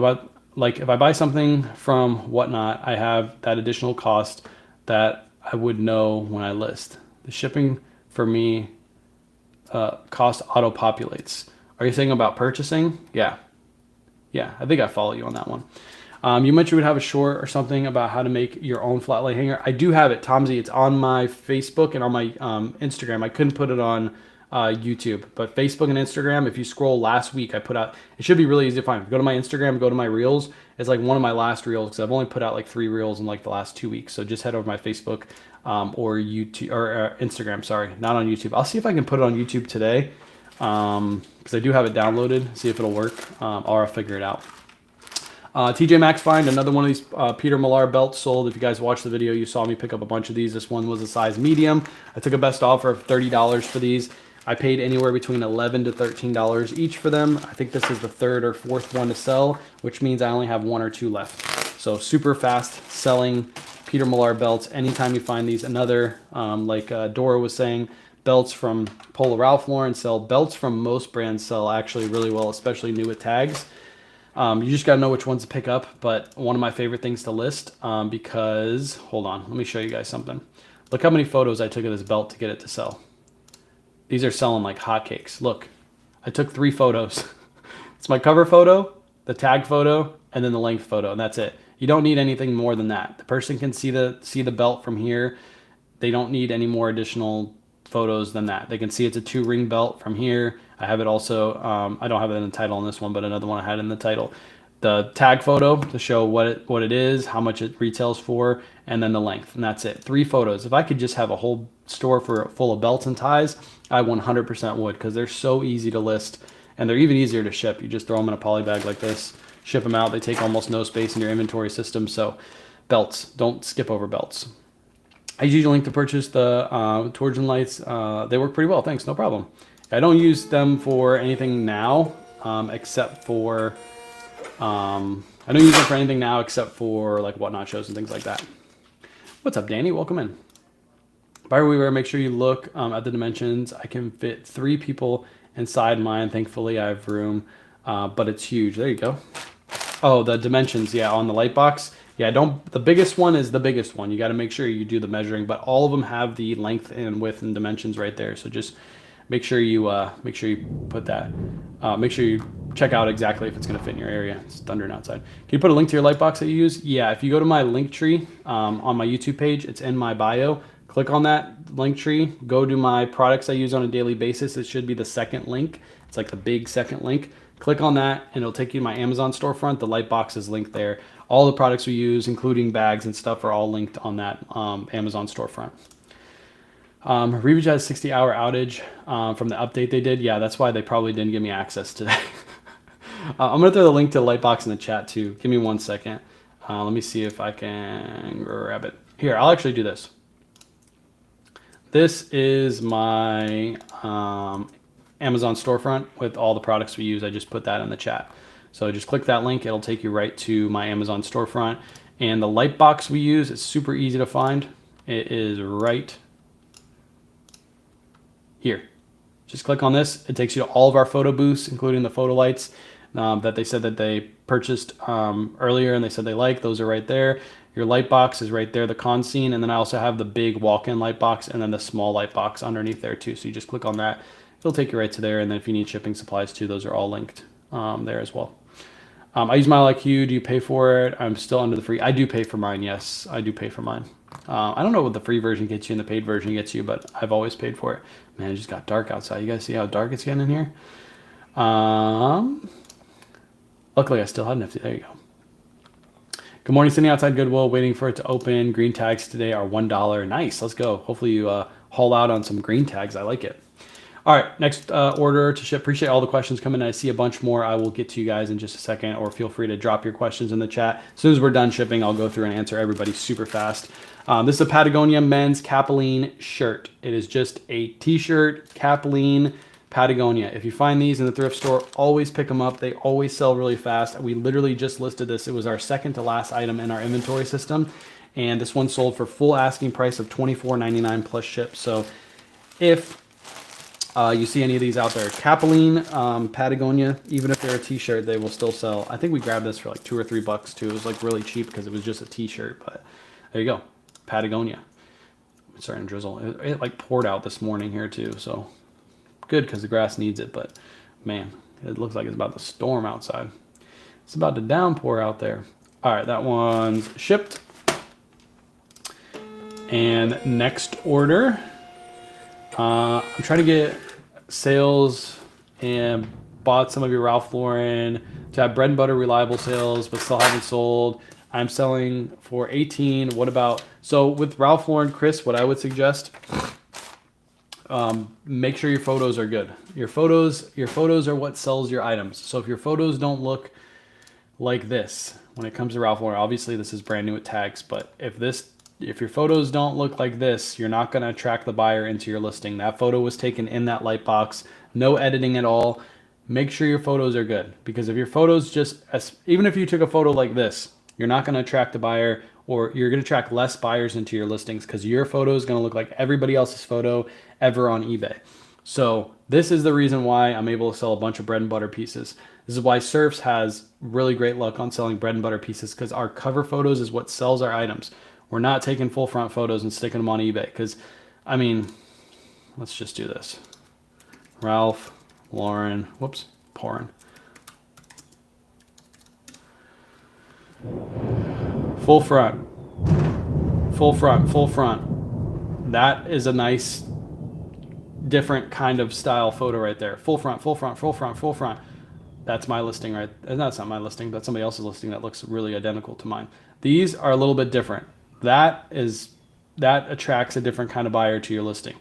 if I buy something from Whatnot, I have that additional cost that I would know when I list. The shipping for me cost auto populates. Are you thinking about purchasing? Yeah, I think I follow you on that one. You mentioned you would have a short or something about how to make your own flat lay hanger. I do have it, Tomsy. It's on my Facebook and on my Instagram. I couldn't put it on YouTube, but Facebook and Instagram, if you scroll last week, I put out, it should be really easy to find. Go to my Instagram, go to my reels. It's like one of my last reels, because I've only put out like 3 reels in like the last 2 weeks. So just head over to my Facebook or YouTube or Instagram, sorry, not on YouTube. I'll see if I can put it on YouTube today, because I do have it downloaded. See if it'll work, or I'll figure it out. TJ Maxx find another one of these Peter Millar belts sold. If you guys watched the video, you saw me pick up a bunch of these. This one was a size medium. I took a best offer of $30 for these. I paid anywhere between $11 to $13 each for them. I think this is the 3rd or 4th one to sell, which means I only have 1 or 2 left. So super fast selling Peter Millar belts. Anytime you find these, another, like Dora was saying, belts from Polo Ralph Lauren sell. Belts from most brands sell actually really well, especially new with tags. You just got to know which ones to pick up, but one of my favorite things to list, because, hold on, let me show you guys something. Look how many photos I took of this belt to get it to sell. These are selling like hotcakes. Look, I took 3 photos. It's my cover photo, the tag photo, and then the length photo, and that's it. You don't need anything more than that. The person can see the belt from here. They don't need any more additional photos than that. They can see it's a 2-ring belt from here. I have it also, I don't have it in the title on this one, but another one I had in the title. The tag photo to show what it is, how much it retails for, and then the length, and that's it. 3 photos. If I could just have a whole store full of belts and ties, I 100% would, because they're so easy to list, and they're even easier to ship. You just throw them in a poly bag like this, ship them out. They take almost no space in your inventory system. So belts, don't skip over belts. I usually link to purchase the Torsion lights. They work pretty well. Thanks, no problem. I don't use them for anything now, except for like Whatnot shows and things like that. What's up, Danny? Welcome in. Buyer beware. Make sure you look at the dimensions. I can fit 3 people inside mine. Thankfully, I have room, but it's huge. There you go. Oh, the dimensions. Yeah, on the light box. Yeah, the biggest one is the biggest one. You got to make sure you do the measuring, but all of them have the length and width and dimensions right there. So just make sure you put that. Make sure you check out exactly if it's going to fit in your area. It's thundering outside. Can you put a link to your light box that you use? Yeah, if you go to my link tree on my YouTube page, it's in my bio. Click on that link tree. Go to my products I use on a daily basis. It should be the second link. It's like the big second link. Click on that, and it'll take you to my Amazon storefront. The light box is linked there. All the products we use, including bags and stuff, are all linked on that Amazon storefront. Reebok has a 60-hour outage from the update they did. Yeah, that's why they probably didn't give me access today. I'm going to throw the link to the Lightbox in the chat too. Give me 1 second. Let me see if I can grab it. Here, I'll actually do this. This is my Amazon storefront with all the products we use. I just put that in the chat. So just click that link. It'll take you right to my Amazon storefront. And the light box we use is super easy to find. It is right here. Just click on this. It takes you to all of our photo booths, including the photo lights that they said that they purchased earlier and they said they like. Those are right there. Your light box is right there, the con scene, and then I also have the big walk-in light box and then the small light box underneath there too. So you just click on that, it'll take you right to there. And then if you need shipping supplies too, those are all linked there as well. I use MileIQ. Do you pay for it? I'm still under the free. I do pay for mine. Yes, I do pay for mine. I don't know what the free version gets you and the paid version gets you, but I've always paid for it. Man, it just got dark outside. You guys see how dark it's getting in here? Luckily, I still had Nifty. There you go. Good morning, sitting outside Goodwill, waiting for it to open. Green tags today are $1. Nice, let's go. Hopefully you haul out on some green tags. I like it. All right, next order to ship. Appreciate all the questions coming. I see a bunch more. I will get to you guys in just a second, or feel free to drop your questions in the chat. As soon as we're done shipping, I'll go through and answer everybody super fast. This is a Patagonia men's Capilene shirt. It is just a t-shirt, Capilene, Patagonia. If you find these in the thrift store, always pick them up. They always sell really fast. We literally just listed this. It was our second to last item in our inventory system. And this one sold for full asking price of $24.99 plus ship. So if you see any of these out there, Capilene, Patagonia, even if they're a t-shirt, they will still sell. I think we grabbed this for like $2 or $3 too. It was like really cheap because it was just a t-shirt, but there you go. Patagonia. It's starting to drizzle. It like poured out this morning here too. So good because the grass needs it, but man, it looks like it's about to storm outside. It's about to downpour out there. All right, that one's shipped. And next order, I'm trying to get sales and bought some of your Ralph Lauren to have bread and butter reliable sales, but still haven't sold. I'm selling for 18. What about, so with Ralph Lauren, Chris, what I would suggest, make sure your photos are good. Your photos are what sells your items. So if your photos don't look like this, when it comes to Ralph Lauren, obviously this is brand new with tags, but if your photos don't look like this, you're not going to attract the buyer into your listing. That photo was taken in that light box, no editing at all. Make sure your photos are good, because if your photos even if you took a photo like this, you're not going to attract the buyer, or you're going to attract less buyers into your listings because your photo is going to look like everybody else's photo ever on eBay. So this is the reason why I'm able to sell a bunch of bread and butter pieces. This is why Surfs has really great luck on selling bread and butter pieces, because our cover photos is what sells our items. We're not taking full front photos and sticking them on eBay because, I mean, let's just do this. Ralph Lauren, whoops, pouring. Full front, full front, full front. That is a nice, different kind of style photo right there. Full front, full front, full front, full front. That's my listing, right? That's not my listing. That's somebody else's listing that looks really identical to mine. These are a little bit different. That attracts a different kind of buyer to your listing.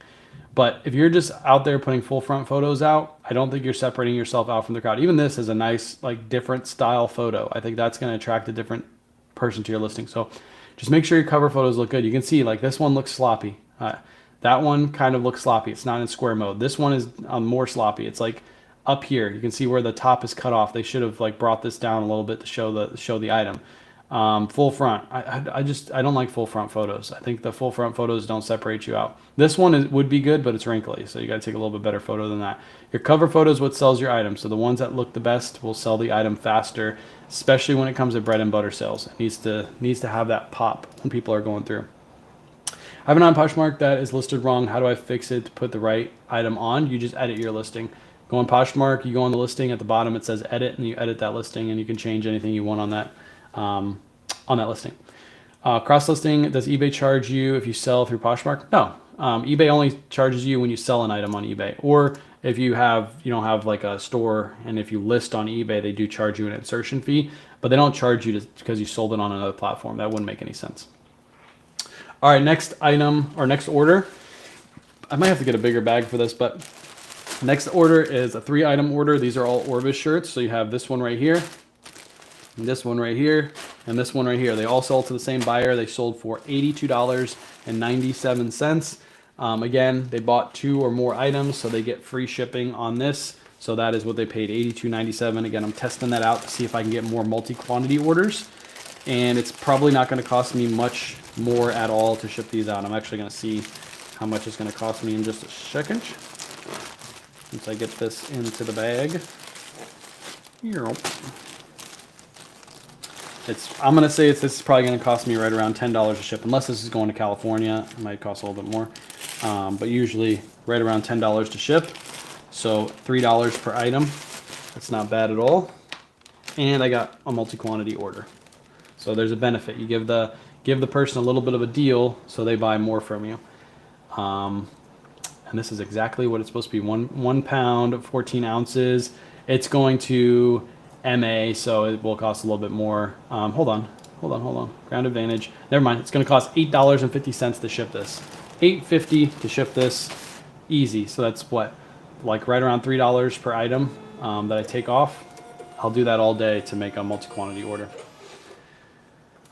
But if you're just out there putting full front photos out, I don't think you're separating yourself out from the crowd. Even this is a nice, like, different style photo. I think that's going to attract a different person to your listing. So just make sure your cover photos look good. You can see, like, this one looks sloppy. That one kind of looks sloppy. It's not in square mode. This one is more sloppy. It's like up here. You can see where the top is cut off. They should have like brought this down a little bit to show the item. Full front. I don't like full front photos. I think the full front photos don't separate you out. This one would be good, but it's wrinkly, so you got to take a little bit better photo than that. Your cover photo is what sells your item. So the ones that look the best will sell the item faster, especially when it comes to bread and butter sales. It needs to have that pop when people are going through. I have an on Poshmark that is listed wrong. How do I fix it to put the right item on? You just edit your listing. Go on Poshmark, you go on the listing, at the bottom it says edit, and you edit that listing, and you can change anything you want on that listing. Cross listing, does eBay charge you if you sell through Poshmark? No. eBay only charges you when you sell an item on eBay, or if you don't have like a store, and if you list on eBay, they do charge you an insertion fee, but they don't charge you because you sold it on another platform. That wouldn't make any sense. All right, next item or next order. I might have to get a bigger bag for this, but next order is a 3-item order. These are all Orvis shirts. So you have this one right here, and this one right here, and this one right here. They all sold to the same buyer. They sold for $82.97. Again, they bought 2 or more items, so they get free shipping on this. So that is what they paid, $82.97. Again, I'm testing that out to see if I can get more multi-quantity orders. And it's probably not going to cost me much more at all to ship these out. I'm actually going to see how much it's going to cost me in just a second once I get this into the bag. I'm gonna say this is probably gonna cost me right around $10 to ship, unless this is going to California. It might cost a little bit more, but usually right around $10 to ship. So $3 per item. That's not bad at all. And I got a multi-quantity order. So there's a benefit. You give the person a little bit of a deal, so they buy more from you. And this is exactly what it's supposed to be. One pound, 14 ounces. It's going to MA, so it will cost a little bit more. Hold on. Ground Advantage. Never mind. It's going to cost $8.50 to ship this. $8.50 to ship this. Easy. So that's what, like right around $3 per item that I take off. I'll do that all day to make a multi-quantity order.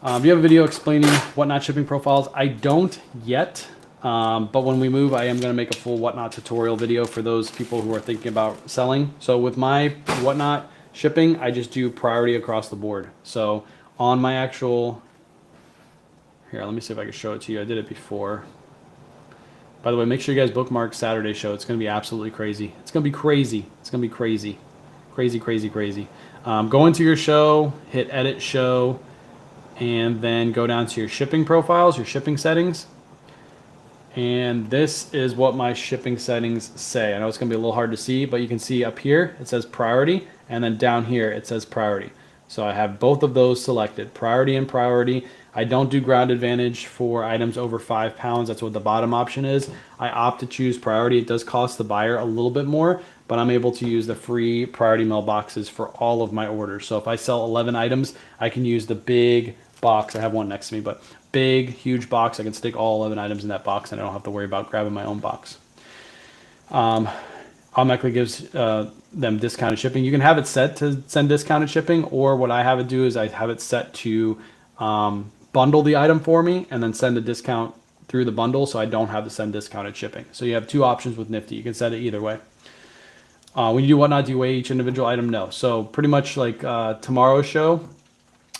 Do you have a video explaining Whatnot shipping profiles? I don't yet, but when we move, I am going to make a full Whatnot tutorial video for those people who are thinking about selling. So with my Whatnot shipping, I just do priority across the board. So on my actual, here, let me see if I can show it to you. I did it before. By the way, make sure you guys bookmark Saturday show. It's going to be absolutely crazy. It's going to be crazy. It's going to be crazy. Crazy. Go into your show, hit edit show, and then go down to your shipping profiles, your shipping settings. And this is what my shipping settings say. I know it's going to be a little hard to see, but you can see up here it says priority, and then down here it says priority. So I have both of those selected, priority and priority. I don't do ground advantage for items over 5 pounds. That's what the bottom option is. I opt to choose priority. It does cost the buyer a little bit more, but I'm able to use the free priority mailboxes for all of my orders. So if I sell 11 items, I can use the big box. I have one next to me, but big, huge box. I can stick all 11 items in that box, and I don't have to worry about grabbing my own box. Automatically gives them discounted shipping. You can have it set to send discounted shipping, or what I have it do is I have it set to bundle the item for me and then send a discount through the bundle, so I don't have to send discounted shipping. So you have two options with Nifty. You can set it either way. When you do Whatnot, do you weigh each individual item? No. So pretty much like tomorrow's show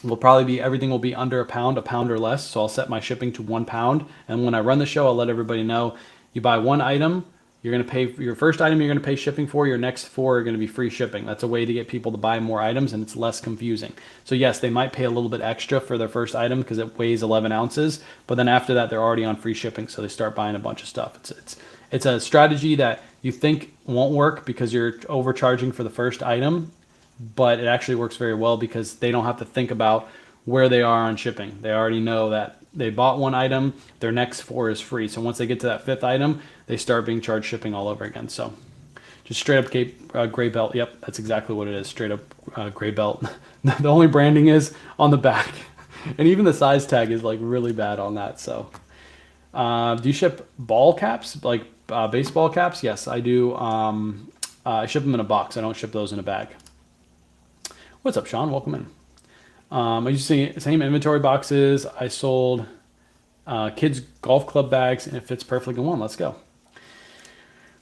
will probably be, everything will be under a pound or less. So I'll set my shipping to 1 pound. And when I run the show, I'll let everybody know, you buy one item, you're going to pay for your first item, you're going to pay shipping for. Your next 4 are going to be free shipping. That's a way to get people to buy more items, and it's less confusing. So yes, they might pay a little bit extra for their first item because it weighs 11 ounces, but then after that, they're already on free shipping. So they start buying a bunch of stuff. It's a strategy that you think won't work because you're overcharging for the first item, but it actually works very well because they don't have to think about where they are on shipping. They already know that they bought one item, their next 4 is free. So once they get to that 5th item, they start being charged shipping all over again. So just straight up gray belt. Yep, that's exactly what it is. Straight up gray belt. The only branding is on the back. And even the size tag is like really bad on that. So do you ship ball caps, like baseball caps? Yes, I do. I ship them in a box. I don't ship those in a bag. What's up, Sean? Welcome in. I used to see same inventory boxes. I sold kids golf club bags, and it fits perfectly in one. Let's go.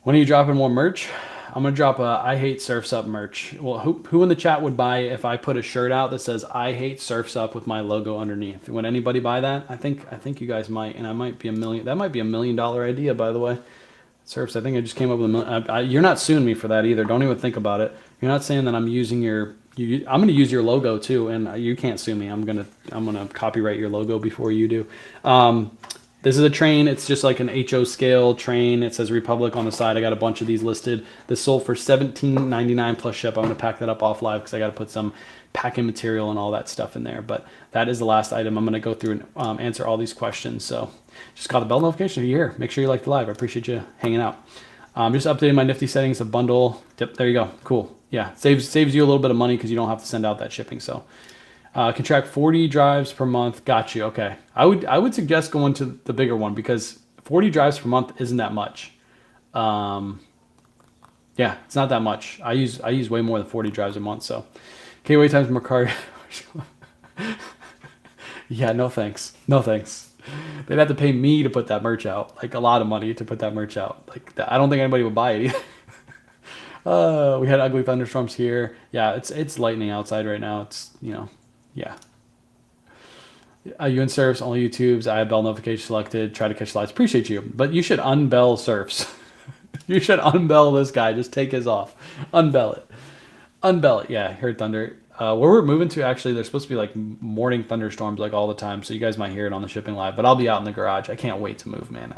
When are you dropping more merch? I'm gonna drop a I Hate Surfs Up merch. Well, who in the chat would buy if I put a shirt out that says I Hate Surfs Up with my logo underneath? Would anybody buy that? I think you guys might, and I might be that might be $1 million idea, by the way. Surfs, I think I just came up with $1 million. You're not suing me for that either. Don't even think about it. You're not saying that I'm using your. I'm going to use your logo too, and you can't sue me. I'm gonna copyright your logo before you do. This is a train. It's just like an HO scale train. It says Republic on the side. I got a bunch of these listed. This sold for $17.99 plus ship. I'm going to pack that up off live because I got to put some packing material and all that stuff in there. But that is the last item. I'm going to go through and answer all these questions. So just got the bell notification if you're here. Make sure you like the live. I appreciate you hanging out. Just updating my Nifty settings of bundle. Yep, there you go. Cool. Yeah, saves you a little bit of money because you don't have to send out that shipping. So can track 40 drives per month. Got you. Okay. I would suggest going to the bigger one because 40 drives per month isn't that much. Yeah, it's not that much. I use way more than 40 drives a month. So okay, wait times more card. Yeah, no thanks. No thanks. They'd have to pay me to put that merch out, like a lot of money to put that merch out. Like I don't think anybody would buy it either. We had ugly thunderstorms here. Yeah, it's lightning outside right now. It's, yeah. You in surfs, only YouTubes. I have bell notification selected. Try to catch lives. Appreciate you, but you should unbell surfs. You should unbell this guy. Just take his off. Unbell it. Unbell it. Yeah, heard thunder. Where we're moving to, actually, there's supposed to be like morning thunderstorms like all the time, so you guys might hear it on the shipping live. But I'll be out in the garage. I can't wait to move, man.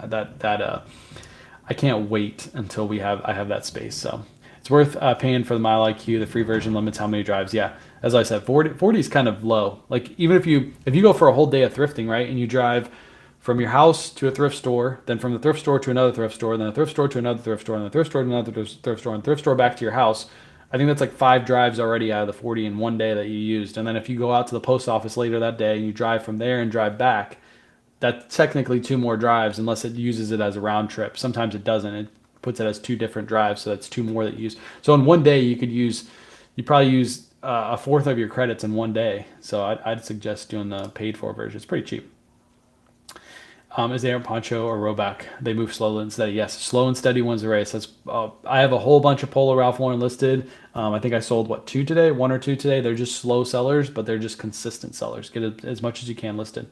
I can't wait until I have that space. So it's worth paying for the Mile IQ. The free version limits how many drives. Yeah, as I said, 40 is kind of low. Like even if you go for a whole day of thrifting, right, and you drive from your house to a thrift store, then from the thrift store to another thrift store, then a thrift store to another thrift store, and the thrift store to another thrift store, and thrift store back to your house. I think that's like 5 drives already out of the 40 in one day that you used. And then if you go out to the post office later that day and you drive from there and drive back, that's technically 2 more drives unless it uses it as a round trip. Sometimes it doesn't. It puts it as 2 different drives, so that's 2 more that you use. So in one day you probably use a fourth of your credits in one day. So I'd suggest doing the paid for version. It's pretty cheap. Is there a Poncho or Roback? They move slow and steady. Yes, slow and steady wins the race. That's I have a whole bunch of Polo Ralph Lauren listed. I think I sold 2 today, 1 or 2 today. They're just slow sellers, but they're just consistent sellers. Get as much as you can listed.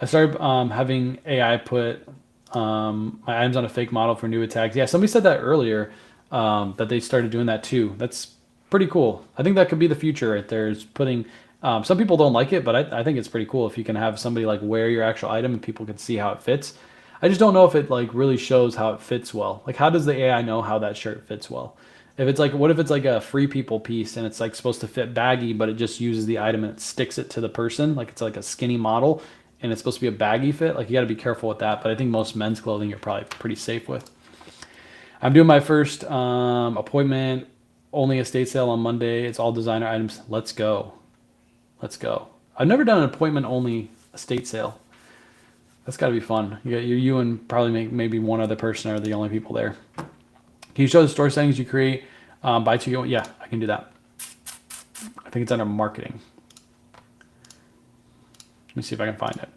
I started having AI put my items on a fake model for new tags. Yeah, somebody said that earlier, that they started doing that too. That's pretty cool. I think that could be the future right there, is putting some people don't like it, but I think it's pretty cool if you can have somebody like wear your actual item and people can see how it fits. I just don't know if it like really shows how it fits well. Like how does the AI know how that shirt fits well? If it's like, what if it's like a Free People piece and it's like supposed to fit baggy, but it just uses the item and it sticks it to the person, like it's like a skinny model and it's supposed to be a baggy fit? Like you got to be careful with that, but I think most men's clothing you're probably pretty safe with. I'm doing my first appointment, only estate sale on Monday. It's all designer items. Let's go. Let's go. I've never done an appointment only estate sale. That's got to be fun. You and probably maybe one other person are the only people there. Can you show the store settings you create? Buy 2 get 1? Yeah, I can do that. I think it's under marketing. Let me see if I can find it.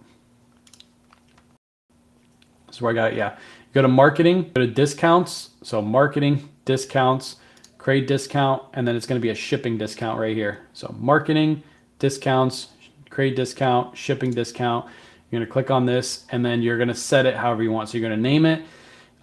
This is where I got it. Yeah. You go to marketing, go to discounts. So marketing, discounts, create discount, and then it's going to be a shipping discount right here. So marketing, discounts, create discount, shipping discount. You're going to click on this and then you're going to set it however you want. So you're going to name it.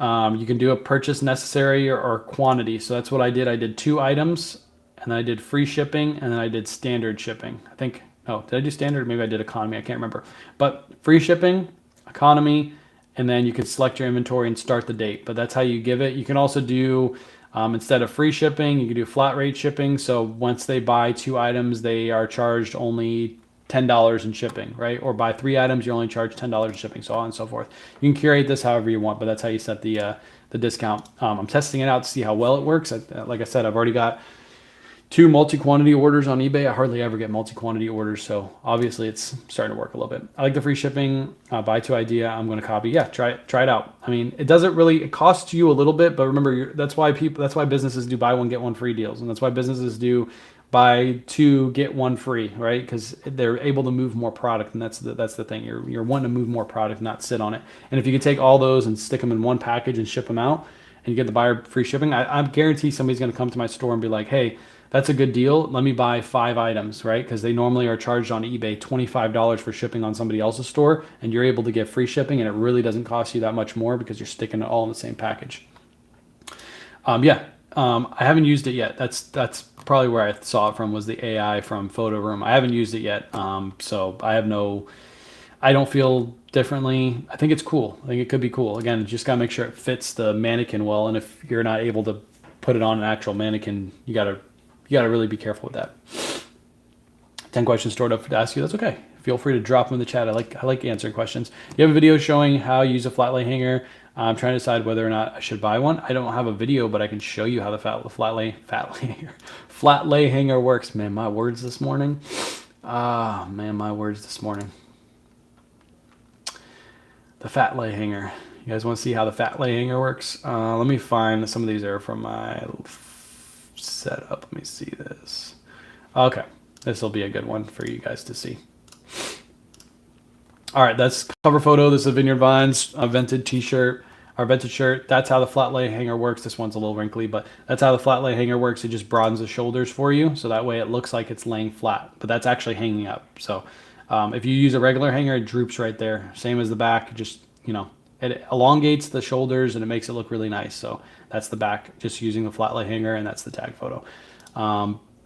You can do a purchase necessary or quantity. So that's what I did. I did 2 items and then I did free shipping and then I did standard shipping. I think, oh, did I do standard? Maybe I did economy. I can't remember. But free shipping, economy, and then you can select your inventory and start the date. But that's how you give it. You can also do, instead of free shipping, you can do flat rate shipping. So once they buy 2 items, they are charged only $10 in shipping, right? Or buy 3 items, you're only charged $10 in shipping, so on and so forth. You can curate this however you want, but that's how you set the discount. I'm testing it out to see how well it works. Like I said, I've already got 2 multi-quantity orders on eBay. I hardly ever get multi-quantity orders, so obviously it's starting to work a little bit. I like the free shipping. Buy 2 idea. I'm going to copy. Yeah, try it out. I mean, it costs you a little bit, but remember, that's why businesses do buy 1 get 1 free deals, and that's why businesses do buy 2 get 1 free, right? Because they're able to move more product, and that's the thing. You're wanting to move more product, not sit on it. And if you could take all those and stick them in one package and ship them out, and you get the buyer free shipping, I guarantee somebody's going to come to my store and be like, hey, that's a good deal. Let me buy 5 items, right? Because they normally are charged on eBay $25 for shipping on somebody else's store, and you're able to get free shipping, and it really doesn't cost you that much more because you're sticking it all in the same package. I haven't used it yet. That's probably where I saw it from, was the AI from Photo Room. I haven't used it yet, so I don't feel differently. I think it's cool. I think it could be cool. Again, just gotta make sure it fits the mannequin well, and if you're not able to put it on an actual mannequin, you gotta really be careful with that. 10 questions stored up to ask you. That's okay. Feel free to drop them in the chat. I like answering questions. You have a video showing how you use a flat lay hanger. I'm trying to decide whether or not I should buy one. I don't have a video, but I can show you how the flat lay hanger works. Man, my words this morning. The fat lay hanger. You guys want to see how the fat lay hanger works? Let me find, some of these are from my setup. Let me see this. Okay, this will be a good one for you guys to see. All right, that's cover photo. This is a Vineyard Vines vented t-shirt, our vented shirt. That's how the flat lay hanger works. This one's a little wrinkly, but that's how the flat lay hanger works. It just broadens the shoulders for you, so that way it looks like it's laying flat, but that's actually hanging up. So if you use a regular hanger, it droops right there. Same as the back, just, it elongates the shoulders and it makes it look really nice. So that's the back, just using the flat lay hanger, and that's the tag photo.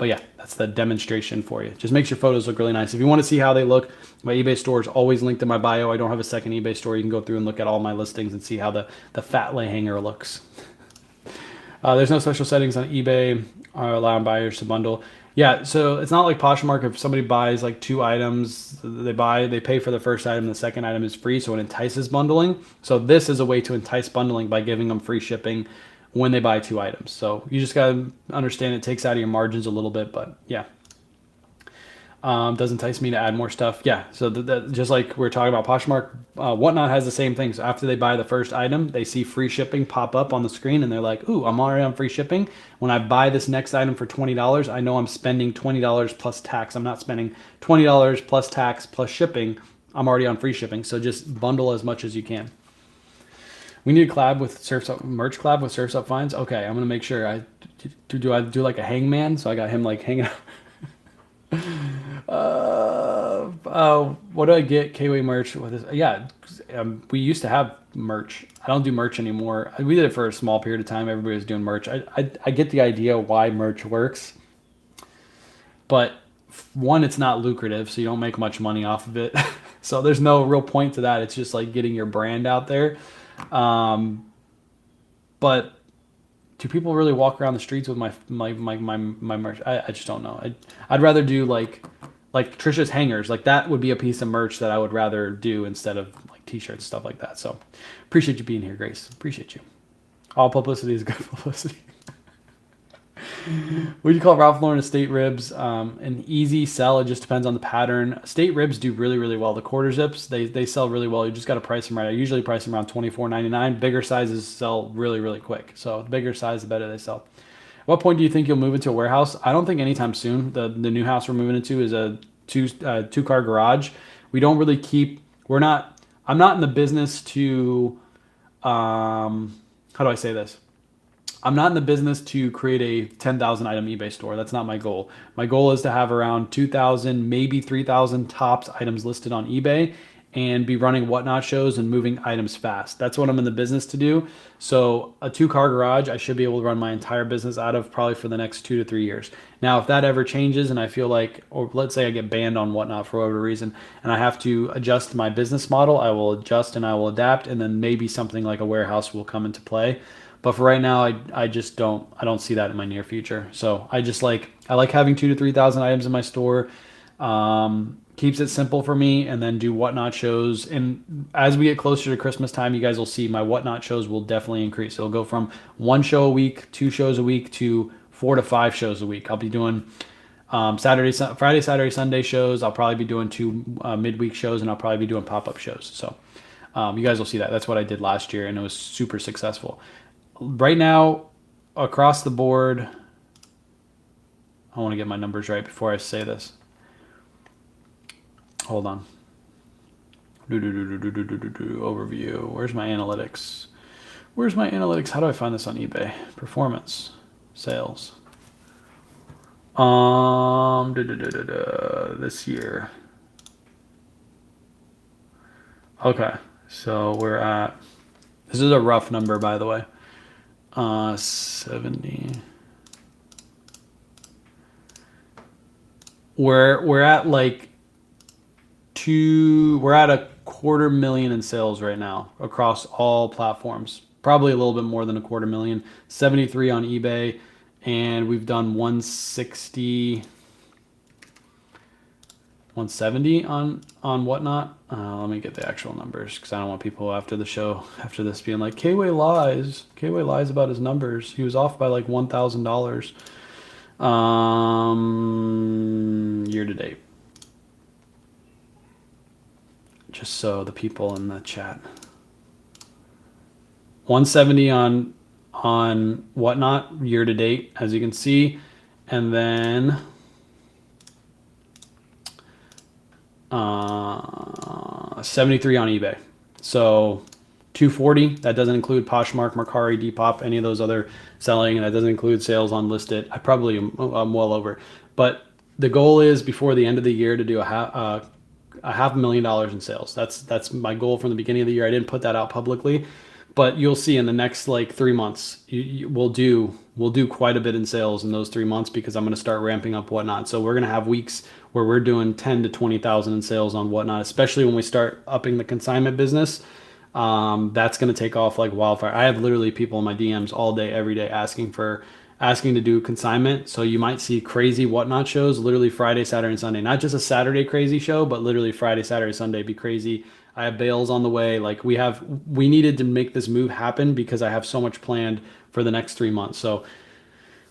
But yeah, that's the demonstration for you. Just makes your photos look really nice. If you want to see how they look, my eBay store is always linked in my bio. I don't have a second eBay store. You can go through and look at all my listings and see how the fat lay hanger looks. There's no special settings on eBay allowing buyers to bundle. Yeah, so it's not like Poshmark. If somebody buys like 2 items, they pay for the first item, the second item is free, so it entices bundling. So this is a way to entice bundling by giving them free shipping when they buy 2 items. So you just gotta understand it takes out of your margins a little bit, but yeah. Does entice me to add more stuff. Yeah, so just like we're talking about Poshmark, Whatnot has the same thing. So after they buy the first item, they see free shipping pop up on the screen, and they're like, ooh, I'm already on free shipping. When I buy this next item for $20, I know I'm spending $20 plus tax. I'm not spending $20 plus tax plus shipping. I'm already on free shipping. So just bundle as much as you can. We need a collab with Surf's Up, merch collab with Surf's Up Finds. Okay, I'm gonna make sure I do like a hangman. So I got him like hanging out. What do I get? K-Way merch with this? Yeah, we used to have merch. I don't do merch anymore. We did it for a small period of time. Everybody was doing merch. I get the idea why merch works, but one, it's not lucrative, so you don't make much money off of it. So there's no real point to that. It's just like getting your brand out there. But do people really walk around the streets with my merch? I just don't know. I'd rather do like Trisha's hangers. Like that would be a piece of merch that I would rather do instead of like t-shirts, stuff like that. So appreciate you being here, Grace. Appreciate you. All publicity is good publicity. What do you call Ralph Lauren estate ribs? An easy sell. It just depends on the pattern. Estate ribs do really, really well. The quarter zips, they sell really well. You just got to price them right. I usually price them around $24.99. Bigger sizes sell really, really quick. So the bigger size, the better they sell. At what point do you think you'll move into a warehouse? I don't think anytime soon. The new house we're moving into is a two-car garage. We don't really I'm not in the business to, how do I say this? I'm not in the business to create a 10,000 item eBay store. That's not my goal. My goal is to have around 2,000, maybe 3,000 tops items listed on eBay and be running Whatnot shows and moving items fast. That's what I'm in the business to do. So a 2-car garage, I should be able to run my entire business out of probably for the next 2 to 3 years. Now, if that ever changes and I feel like, or let's say I get banned on Whatnot for whatever reason, and I have to adjust my business model, I will adjust and I will adapt, and then maybe something like a warehouse will come into play. But for right now, I just don't see that in my near future. So I like having 2,000 to 3,000 items in my store. Keeps it simple for me, and then do Whatnot shows. And as we get closer to Christmas time, you guys will see my Whatnot shows will definitely increase. It'll go from 1 show a week, 2 shows a week to 4 to 5 shows a week. I'll be doing Friday, Saturday, Sunday shows. I'll probably be doing 2 midweek shows, and I'll probably be doing pop-up shows. So you guys will see that. That's what I did last year, and it was super successful. Right now, across the board, I want to get my numbers right before I say this. Hold on. Overview. Where's my analytics? Where's my analytics? How do I find this on eBay? Performance, sales. This year. Okay, so we're at. This is a rough number, by the way. 70. We're at like we're at a 250,000 in sales right now across all platforms. Probably a little bit more than a 250,000. 73 on eBay, and we've done 160, 170 on Whatnot. Let me get the actual numbers because I don't want people after the show, after this, being like, K-Way lies. K-Way lies about his numbers. He was off by like $1,000 year to date. Just so the people in the chat. 170 on Whatnot year to date, as you can see, and then 73 on eBay. So 240. That doesn't include Poshmark, Mercari, Depop, any of those other selling, and that doesn't include sales on listed. I probably am well over, but the goal is before the end of the year to do $500,000 in sales. That's my goal from the beginning of the year. I didn't put that out publicly But you'll see in the next like 3 months, we'll do quite a bit in sales in those 3 months because I'm going to start ramping up Whatnot. So we're going to have weeks where we're doing 10 to 20,000 in sales on Whatnot, especially when we start upping the consignment business. That's going to take off like wildfire. I have literally people in my DMs all day, every day asking to do consignment. So you might see crazy Whatnot shows literally Friday, Saturday, and Sunday. Not just a Saturday crazy show, but literally Friday, Saturday, Sunday be crazy. I have bales on the way. Like we needed to make this move happen because I have so much planned for the next 3 months. So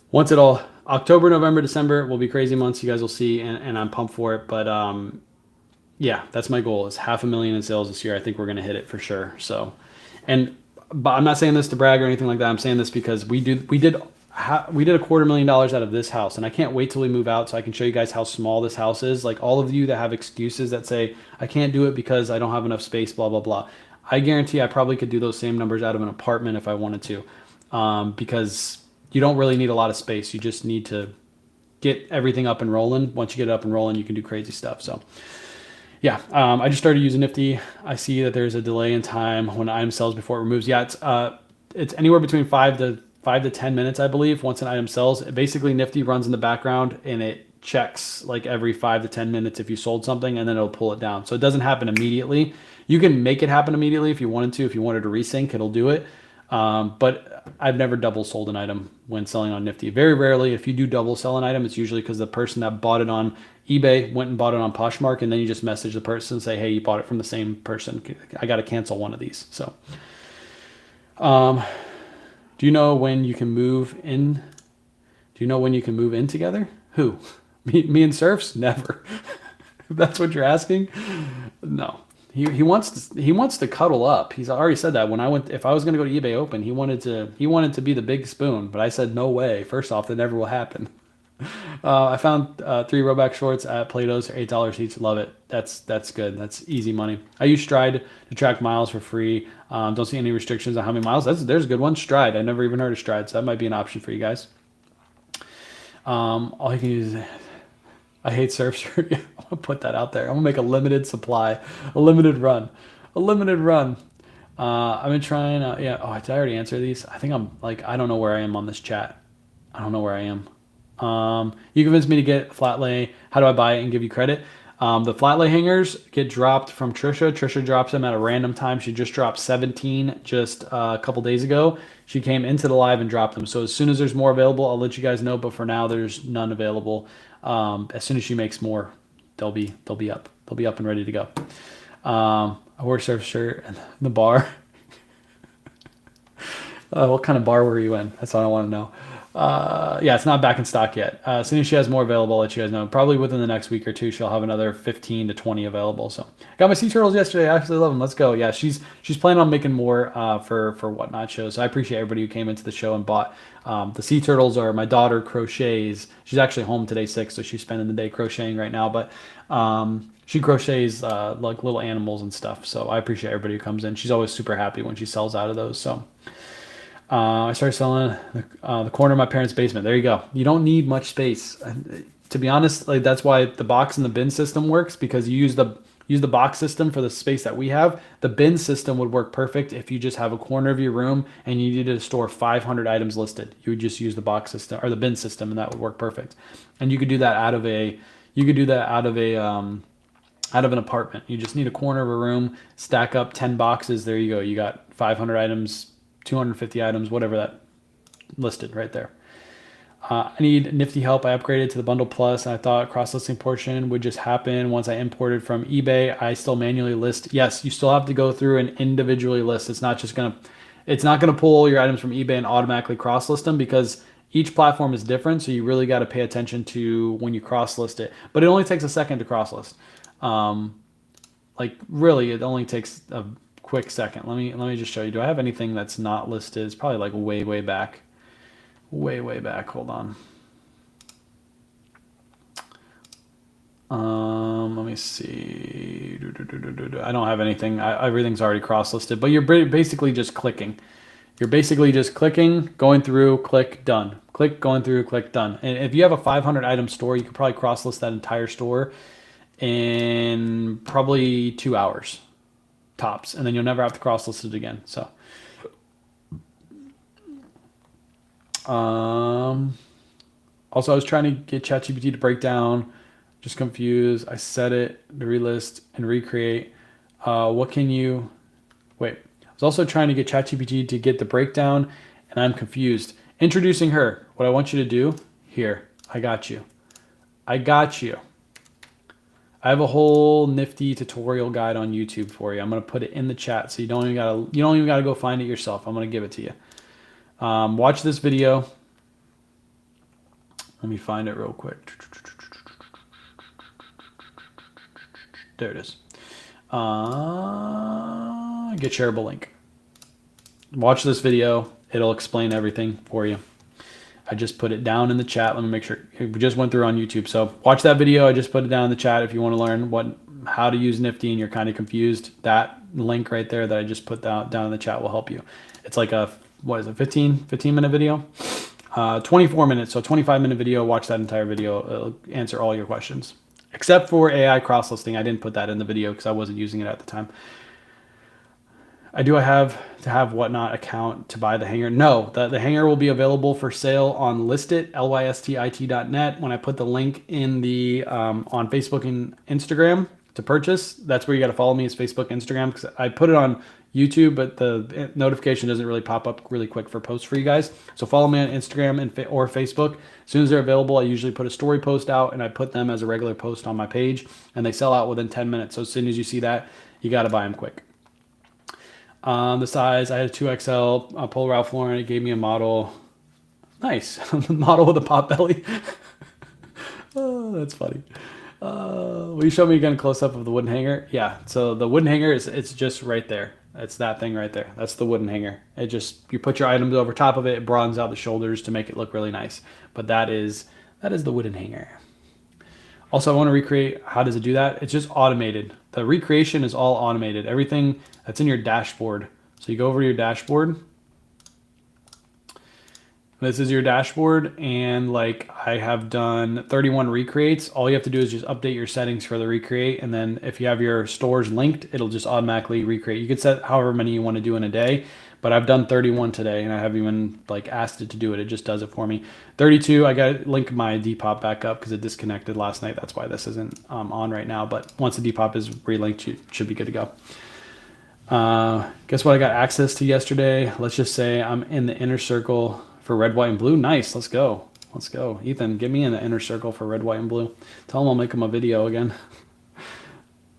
once it all October, November, December will be crazy months. You guys will see, and I'm pumped for it. But yeah, that's my goal is 500,000 in sales this year. I think we're gonna hit it for sure. So, but I'm not saying this to brag or anything like that. I'm saying this because we did $250,000 out of this house, and I can't wait till we move out so I can show you guys how small this house is. Like all of you that have excuses that say I can't do it because I don't have enough space, blah blah blah. I guarantee I probably could do those same numbers out of an apartment if I wanted to, because you don't really need a lot of space. You just need to get everything up and rolling. Once you get it up and rolling, you can do crazy stuff. So yeah, I just started using Nifty. I see that there's a delay in time when item sells before it removes. Yeah, it's anywhere between 5 to 10 minutes, I believe. Once an item sells, basically Nifty runs in the background and it checks like every 5 to 10 minutes if you sold something, and then it'll pull it down. So it doesn't happen immediately. You can make it happen immediately if you wanted to. If you wanted to resync, it'll do it. But I've never double sold an item when selling on Nifty. Very rarely, if you do double sell an item, it's usually because the person that bought it on eBay went and bought it on Poshmark, and then you just message the person and say, hey, you bought it from the same person. I got to cancel one of these. So, do you know when you can move in? Do you know when you can move in together? Who? Me and Surfs? Never. If that's what you're asking, no. He wants to cuddle up. He's already said that if I was going to go to eBay Open, he wanted to be the big spoon, but I said no way. First off, that never will happen. I found 3 Roback shorts at Plato's for $8 each. Love it. That's good. That's easy money. I use Stride to track miles for free. Don't see any restrictions on how many miles. There's a good one. Stride. I never even heard of Stride, so that might be an option for you guys. All you can use is I hate surfs. I'm gonna put that out there. I'm gonna make a limited supply, a limited run. I've been trying. Yeah. Oh, did I already answer these? I think I'm like I don't know where I am on this chat. I don't know where I am. You convinced me to get flat lay. How do I buy it and give you credit? The flat lay hangers get dropped from Trisha. Trisha drops them at a random time. She just dropped 17 just a couple days ago. She came into the live and dropped them. So as soon as there's more available, I'll let you guys know. But for now, there's none available. As soon as she makes more, they'll be up. They'll be up and ready to go. I wore a surf shirt in the bar. What kind of bar were you in? That's all I want to know. Yeah, it's not back in stock yet. As soon as she has more available, I'll let you guys know. Probably within the next week or two, she'll have another 15 to 20 available. So got my sea turtles yesterday. I absolutely love them. Let's go. Yeah, she's planning on making more for Whatnot shows. So I appreciate everybody who came into the show and bought. The sea turtles are my daughter crochets. She's actually home today sick, so she's spending the day crocheting right now. But she crochets like little animals and stuff. So I appreciate everybody who comes in. She's always super happy when she sells out of those. So. I started selling the corner of my parents' basement. There you go. You don't need much space. To be honest, like that's why the box and the bin system works, because you use the box system for the space that we have. The bin system would work perfect if you just have a corner of your room and you needed to store 500 items listed. You would just use the box system or the bin system, and that would work perfect. And you could do that out of an apartment. You just need a corner of a room, stack up 10 boxes. There you go. You got 500 items. 250 items, whatever that listed right there. I need Nifty help. I upgraded to the Bundle Plus, and I thought cross-listing portion would just happen once I imported from eBay. I still manually list. Yes, you still have to go through and individually list. It's not gonna pull all your items from eBay and automatically cross-list them, because each platform is different. So you really got to pay attention to when you cross-list it. But it only takes a second to cross-list. Like really, it only takes a quick second. Let me just show you. Do I have anything that's not listed? It's probably like way back. Way back. Hold on. Let me see. I don't have anything. Everything's already cross-listed, but you're basically just clicking. Going through, click, done. Click, going through, click, done. And if you have a 500 item store, you could probably cross-list that entire store in probably 2 hours. Tops, and then you'll never have to cross-list it again. So Also, I was trying to get ChatGPT to break down. Just confused. I set it to relist and recreate. What can you... Wait. I was also trying to get ChatGPT to get the breakdown, and I'm confused. Introducing her. What I want you to do... Here. I got you. I got you. I have a whole Nifty tutorial guide on YouTube for you. I'm gonna put it in the chat, so you don't even gotta go find it yourself. I'm gonna give it to you. Watch this video. Let me find it real quick. There it is. Get shareable link. Watch this video. It'll explain everything for you. I just put it down in the chat. Let me make sure. We just went through on YouTube. So watch that video. I just put it down in the chat if you want to learn how to use Nifty and you're kind of confused. That link right there that I just put down in the chat will help you. It's like a, 15 minute video? 24 minutes, so 25-minute video. Watch that entire video. It'll answer all your questions. Except for AI cross-listing. I didn't put that in the video because I wasn't using it at the time. I have to have Whatnot account to buy the hanger? No, the hanger will be available for sale on Listit, lystit.net. When I put the link in the on Facebook and Instagram to purchase, that's where you got to follow me, is Facebook, Instagram, because I put it on YouTube, but the notification doesn't really pop up really quick for posts for you guys. So follow me on Instagram or Facebook. As soon as they're available, I usually put a story post out and I put them as a regular post on my page, and they sell out within 10 minutes. So as soon as you see that, you got to buy them quick. The size, I had a 2XL Polo Ralph Lauren. It gave me a model. Nice. Model with a pot belly. Oh, that's funny. Will you show me again a close-up of the wooden hanger? Yeah, so the wooden hanger, it's just right there. It's that thing right there. That's the wooden hanger. It just, you put your items over top of it, it broadens out the shoulders to make it look really nice. But that is the wooden hanger. Also, I want to recreate. How does it do that? It's just automated. The recreation is all automated. Everything that's in your dashboard. So you go over to your dashboard. This is your dashboard, and like I have done 31 recreates. All you have to do is just update your settings for the recreate, and then if you have your stores linked, it'll just automatically recreate. You can set however many you want to do in a day, but I've done 31 today, and I haven't even like asked it to do it. It just does it for me. 32, I got to link my Depop back up because it disconnected last night. That's why this isn't on right now, but once the Depop is relinked, you should be good to go. Guess what I got access to yesterday? Let's just say I'm in the inner circle for red, white, and blue. Nice. Let's go. Let's go. Ethan, get me in the inner circle for red, white, and blue. Tell him I'll make him a video again.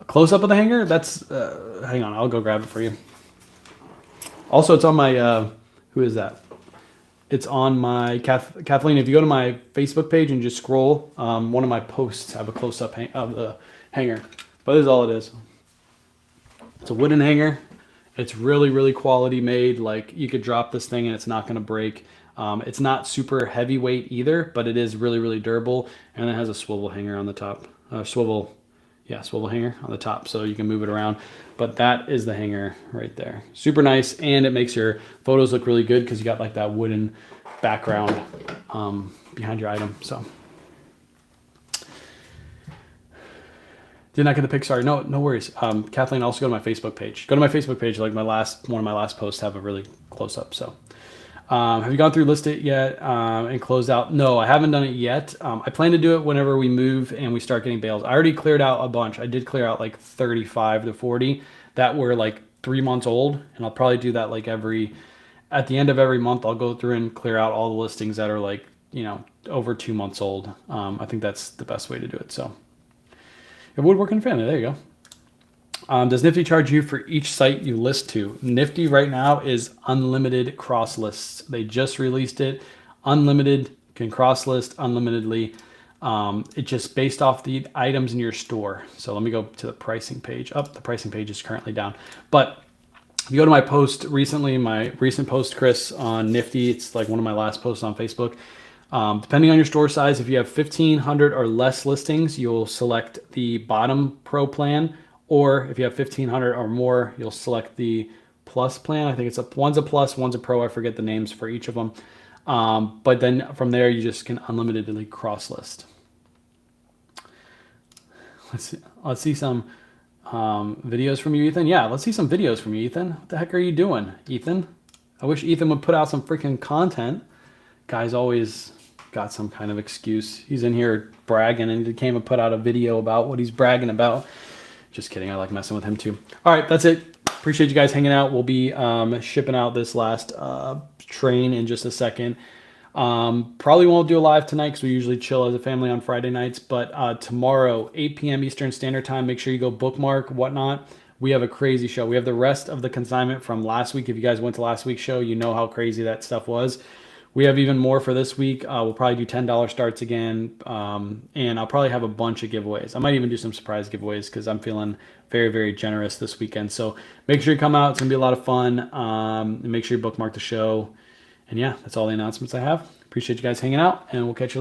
A close-up of the hanger? That's, hang on. I'll go grab it for you. Also, it's on my, who is that? It's on my, Kathleen, if you go to my Facebook page and just scroll, one of my posts have a close-up of the hanger. But this is all it is. It's a wooden hanger. It's really, really quality made. Like, you could drop this thing and it's not going to break. It's not super heavyweight either, but it is really, really durable. And it has a swivel hanger on the top. Swivel hanger on the top, so you can move it around. But that is the hanger right there. Super nice, and it makes your photos look really good because you got like that wooden background behind your item. So did not get the pic. Sorry, no worries. Kathleen, also go to my Facebook page. Go to my Facebook page. Like one of my last posts have a really close up. So. Have you gone through Listit yet and closed out? No, I haven't done it yet. I plan to do it whenever we move and we start getting bales. I already cleared out a bunch. I did clear out like 35 to 40 that were like 3 months old. And I'll probably do that like at the end of every month, I'll go through and clear out all the listings that are like, over 2 months old. I think that's the best way to do it. So a woodworking family, there you go. Does Nifty charge you for each site you list to? Nifty right now is unlimited cross lists. They just released it. Unlimited, can cross list unlimitedly. It's just based off the items in your store. So let me go to the pricing page. The pricing page is currently down. But if you go to my post recently, my recent post, Chris, on Nifty, it's like one of my last posts on Facebook. Depending on your store size, if you have 1,500 or less listings, you'll select the bottom pro plan. Or if you have 1,500 or more, you'll select the plus plan. I think one's a plus, one's a pro. I forget the names for each of them. But then from there, you just can unlimitedly cross list. Let's see some videos from you, Ethan. Yeah, let's see some videos from you, Ethan. What the heck are you doing, Ethan? I wish Ethan would put out some freaking content. Guy's always got some kind of excuse. He's in here bragging, and he came and put out a video about what he's bragging about. Just kidding. I like messing with him too. All right, that's it. Appreciate you guys hanging out. We'll be shipping out this last train in just a second. Probably won't do a live tonight because we usually chill as a family on Friday nights. But tomorrow, 8 p.m. Eastern Standard Time, make sure you go bookmark, whatnot. We have a crazy show. We have the rest of the consignment from last week. If you guys went to last week's show, you know how crazy that stuff was. We have even more for this week. We'll probably do $10 starts again. And I'll probably have a bunch of giveaways. I might even do some surprise giveaways because I'm feeling very, very generous this weekend. So make sure you come out. It's going to be a lot of fun. And make sure you bookmark the show. And yeah, that's all the announcements I have. Appreciate you guys hanging out, and we'll catch you later.